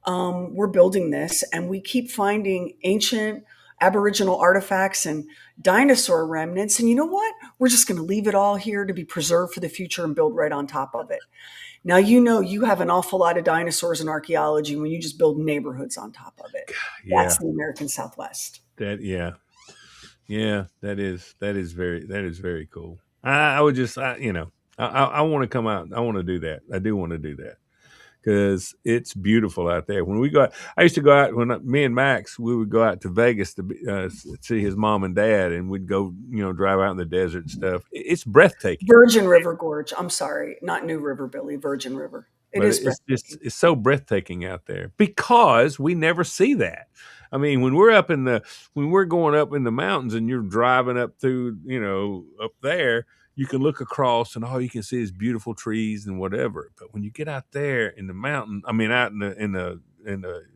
we're building this, and we keep finding ancient Aboriginal artifacts and dinosaur remnants, and you know what? We're just going to leave it all here to be preserved for the future and build right on top of it." Now, you know, you have an awful lot of dinosaurs in archaeology when you just build neighborhoods on top of it. Yeah. That's the American Southwest. Yeah. Yeah. That is very cool. I would just, I want to come out. I want to do that. I do want to do that, because it's beautiful out there. When we go out, I used to go out when me and Max, we would go out to Vegas to see his mom and dad, and we'd go, drive out in the desert and stuff. It's breathtaking, Virgin River Gorge. I'm sorry, not New River, Billy. Virgin River. It but is it's just, breathtaking. it's so breathtaking out there because we never see that. I mean, when we're going up in the mountains and you're driving up through, up there, you can look across and all you can see is beautiful trees and whatever. But when you get out there in the mountain, I mean, out in the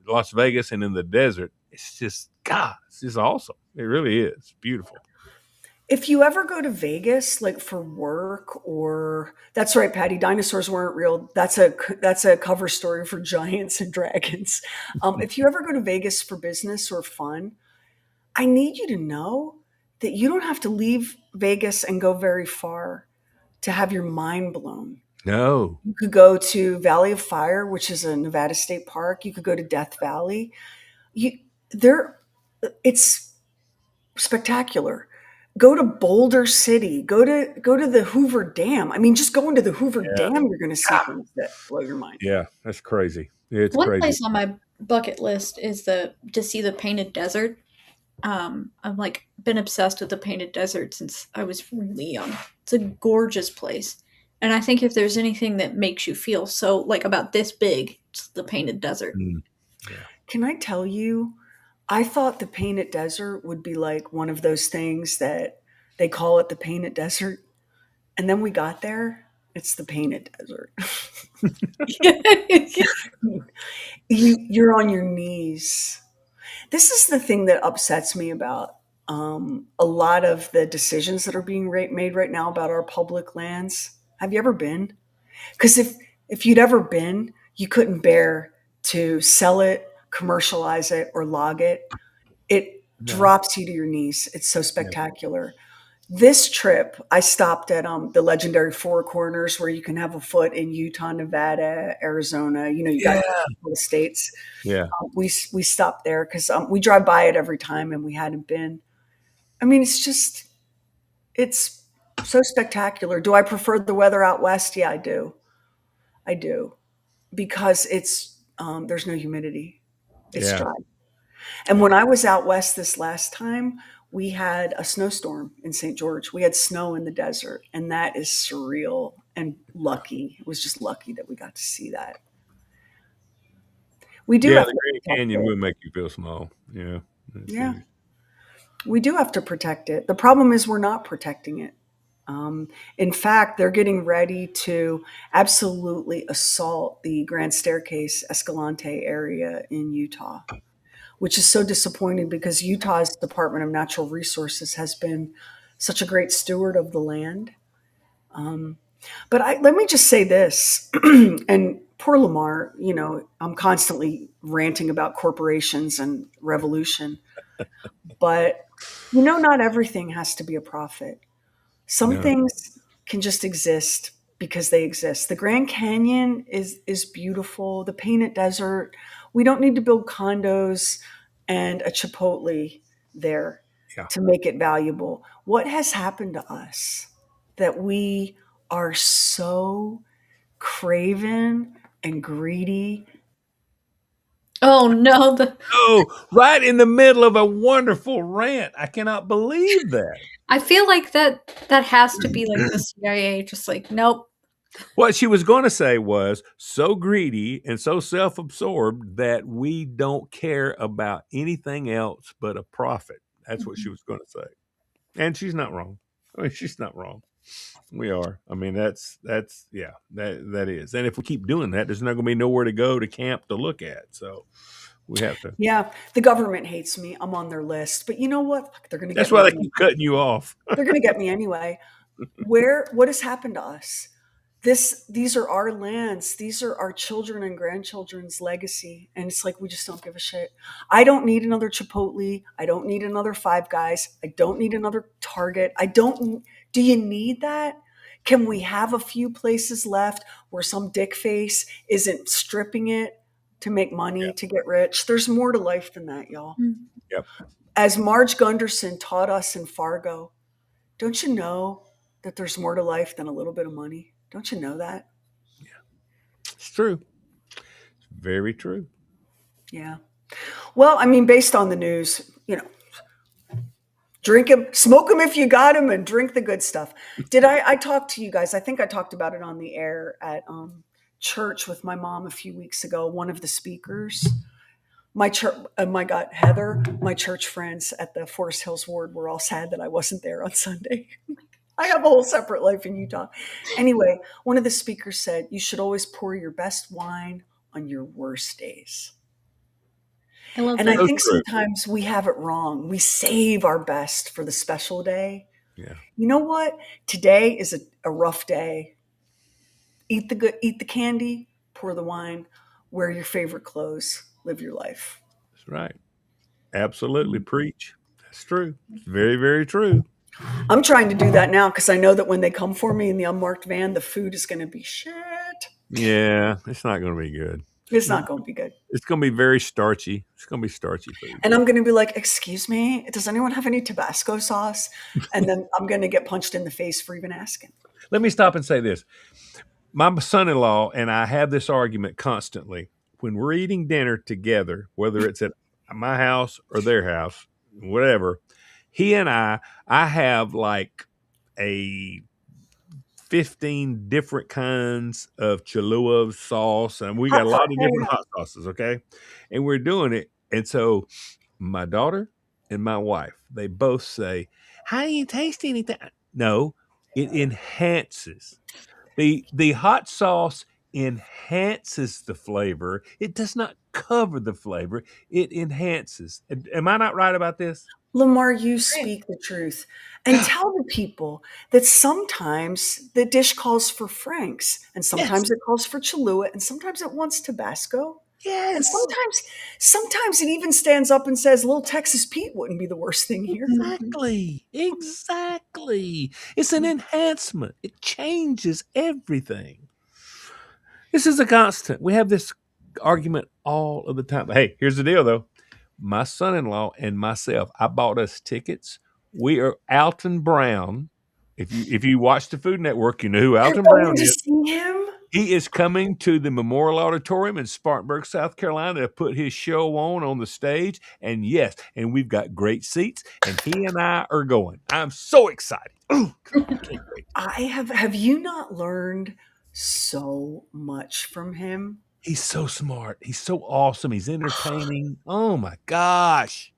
Las Vegas and in the desert, it's just, God, it's just awesome. It really is beautiful. If you ever go to Vegas, like for work, or that's right, Patty, dinosaurs weren't real. That's a cover story for Giants and Dragons. If you ever go to Vegas for business or fun, I need you to know that you don't have to leave Vegas and go very far to have your mind blown. No, You could go to Valley of Fire, which is a Nevada state park. You could go to Death Valley. You there it's spectacular. Go to Boulder City. Go to the Hoover Dam. I mean, just going to the Hoover yeah, Dam, you're going to see things that blow your mind. yeah, that's crazy. It's One crazy. place on my bucket list is the to see the Painted Desert. I've like been obsessed with the Painted Desert since I was really young. It's a gorgeous place. And I think if there's anything that makes you feel so like about this big, it's the Painted Desert. Mm, yeah. Can I tell you, I thought the Painted Desert would be like one of those things that they call it the Painted Desert. And then we got there, it's the Painted Desert. You're on your knees. This is the thing that upsets me about a lot of the decisions that are being made right now about our public lands. Have you ever been? Because if you'd ever been, you couldn't bear to sell it, commercialize it, or log it. It No. drops you to your knees. It's so Yeah. spectacular. This trip, I stopped at the legendary Four Corners, where you can have a foot in Utah, Nevada, Arizona. You know, you got Yeah. the states. Yeah. We stopped there because we drive by it every time, and we hadn't been. I mean, it's so spectacular. Do I prefer the weather out west? Yeah, I do. I do, because it's there's no humidity. It's Yeah. dry. And when I was out west this last time, we had a snowstorm in St. George. We had snow in the desert, and that is surreal and lucky. It was just lucky that we got to see that. We do Yeah, have the to Grand protect Canyon it. will make you feel small. Yeah, that's Yeah. huge. We do have to protect it. The problem is we're not protecting it. In fact, they're getting ready to absolutely assault the Grand Staircase Escalante area in Utah, which is so disappointing because Utah's Department of Natural Resources has been such a great steward of the land. But let me just say this, and poor Lamar, I'm constantly ranting about corporations and revolution, but not everything has to be a profit. Some No. things can just exist because they exist. The Grand Canyon is beautiful. The Painted Desert. We don't need to build condos and a Chipotle there Yeah. to make it valuable. What has happened to us that we are so craven and greedy? Oh no, the Oh, right in the middle of a wonderful rant. I cannot believe that. I feel like that has to be like the CIA just like, nope. What she was going to say was so greedy and so self absorbed that we don't care about anything else but a profit. That's what she Mhm. was going to say. And she's not wrong. I mean, she's not wrong. We are. I mean, yeah, that is. And if we keep doing that, there's not going to be nowhere to go to camp to look at. So we have to. Yeah, the government hates me. I'm on their list. But you know what? Fuck, they're going to That's get why me they anyway. keep cutting you off. They're going to get me anyway. What has happened to us? These are our lands. These are our children and grandchildren's legacy. And it's like we just don't give a shit. I don't need another Chipotle. I don't need another Five Guys. I don't need another Target. I don't Do you need that? Can we have a few places left where some dick face isn't stripping it to make money Yeah. to get rich? There's more to life than that, y'all. Mm. Yep. As Marge Gunderson taught us in Fargo, don't you know that there's more to life than a little bit of money? Don't you know that? It's true. It's very true. Yeah. Well, I mean, based on the news, drink them, smoke them if you got them, and drink the good stuff. Did I talk to you guys? I think I talked about it on the air at church with my mom a few weeks ago. One of the speakers, my church, my God, Heather, my church friends at the Forest Hills Ward were all sad that I wasn't there on Sunday. I have a whole separate life in Utah. Anyway, one of the speakers said, you should always pour your best wine on your worst days. I love And I that. So think true. sometimes we have it wrong. We save our best for the special day. Yeah. You know what? Today is a rough day. Eat the candy, pour the wine, wear your favorite clothes, live your life. That's right. Absolutely. Preach. That's true. It's very, very true. I'm trying to do that now because I know that when they come for me in the unmarked van, the food is going to be shit. Yeah. It's not going to be good. It's not going to be good. It's going to be very starchy. It's going to be starchy food. And I'm going to be like, excuse me, does anyone have any Tabasco sauce? And then I'm going to get punched in the face for even asking. Let me stop and say this. My son in law and I have this argument constantly. When we're eating dinner together, whether it's at my house or their house, whatever, he and I have like a 15 different kinds of Cholula sauce, and we got Hot a sauce. lot of Yeah, different yeah. hot sauces, okay? And we're doing it. And so my daughter and my wife, they both say, how do you taste anything? No, it enhances. The hot sauce enhances the flavor. It does not cover the flavor. It enhances. Am I not right about this? Lamar, you Right. speak the truth. And tell the people that sometimes the dish calls for Franks, and Yes. sometimes it calls for Cholula, and sometimes it wants Tabasco. And Yes. sometimes it even stands up and says, little Texas Pete wouldn't be the worst thing here. Mhm. Exactly. Exactly. It's an enhancement. It changes everything. This is a constant. We have this argument all of the time. Hey, here's the deal though. My son-in-law and myself, I bought us tickets. We are Alton Brown. If you watch the Food Network, you know who You're Alton going Brown to is. see him? He is coming to the Memorial Auditorium in Spartanburg, South Carolina to put his show on the stage. And yes, and we've got great seats, and he and I are going. I'm so excited. Oh, God, I can't wait. Have you not learned so much from him? He's so smart. He's so awesome. He's entertaining. Oh my gosh.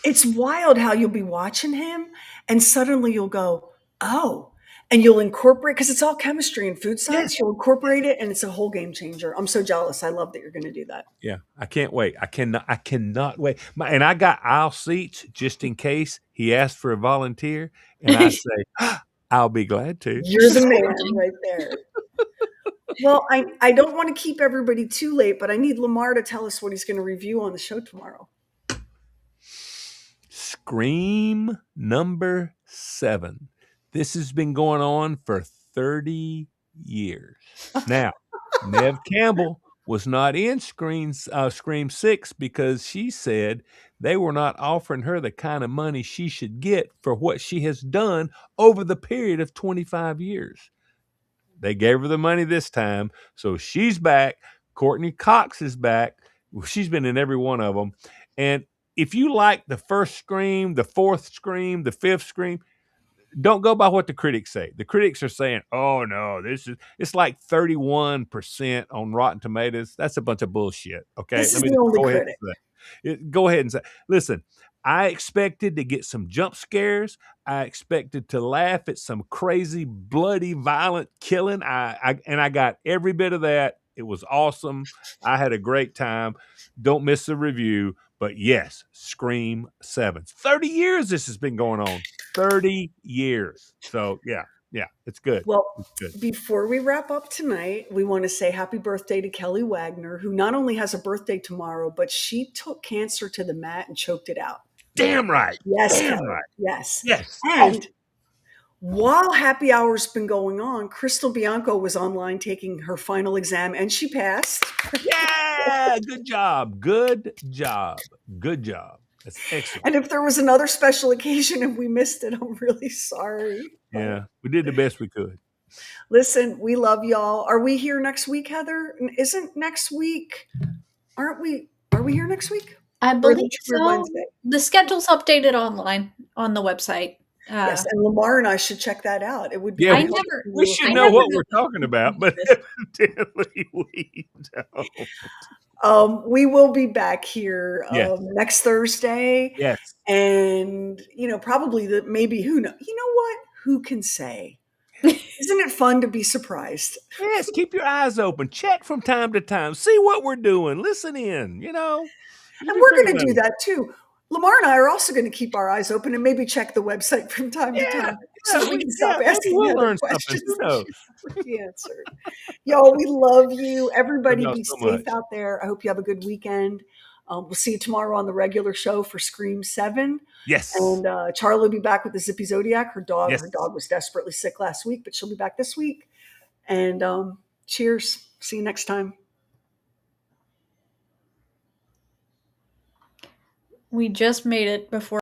It's wild how you'll be watching him and suddenly you'll go, oh, and you'll incorporate, because it's all chemistry and food Yes. science, you'll incorporate it and it's a whole game changer. I'm so jealous. I love that you're going to do that. Yeah, I can't wait. I cannot wait. And I got aisle seats just in case he asked for a volunteer, and I say, I'll be glad to. You're the man right there. Well, I don't want to keep everybody too late, but I need Lamar to tell us what he's going to review on the show tomorrow. Scream number 7. This has been going on for 30 years. Now, Nev Campbell was not in Scream 6 because she said they were not offering her the kind of money she should get for what she has done over the period of 25 years. They gave her the money this time, so she's back. Courtney Cox is back. She's been in every one of them. And if you like the first Scream, the fourth Scream, the fifth Scream, don't go by what the critics say. The critics are saying, "Oh no, it's like 31% on Rotten Tomatoes." That's a bunch of bullshit. Okay, This is let me the only go ahead critic. and say, go ahead and say, listen. I expected to get some jump scares. I expected to laugh at some crazy, bloody, violent killing. I got every bit of that. It was awesome. I had a great time. Don't miss the review. But yes, Scream 7. 30 years this has been going on. 30 years. So yeah, it's good. Well, It's good. before we wrap up tonight, we want to say happy birthday to Kelly Wagner, who not only has a birthday tomorrow, but she took cancer to the mat and choked it out. Damn right. Yes, Damn Kelly. right. Yes. Yes. And while happy hour's been going on, Crystal Bianco was online taking her final exam and she passed. Yeah. Good job. Good job. Good job. That's excellent. And if there was another special occasion and we missed it, I'm really sorry. Yeah. We did the best we could. Listen, we love y'all. Are we here next week, Heather? Isn't next week? Aren't we? Are we here next week? I believe We're so. Wednesday? The schedule's updated online on the website. Yes, and Lamar and I should check that out. It would be. Yeah, I helpful never- to we know should if- know what we're talking about, but evidently we don't. We will be back here Yes. next Thursday. Yes. And probably maybe who know? You know what? Who can say? Isn't it fun to be surprised? Yes, keep your eyes open. Check from time to time. See what we're doing. Listen in, And we're going to do that. that too. Lamar and I are also going to keep our eyes open and maybe check the website from time to time so that we can stop maybe asking we'll other learn questions. something. Who knows? The answer. Y'all, we love you. Everybody Love be y'all so safe much. out there. I hope you have a good weekend. We'll see you tomorrow on the regular show for Scream 7. Yes. And Charlie will be back with the Zippy Zodiac. Her dog was desperately sick last week, but she'll be back this week. And cheers. See you next time. We just made it before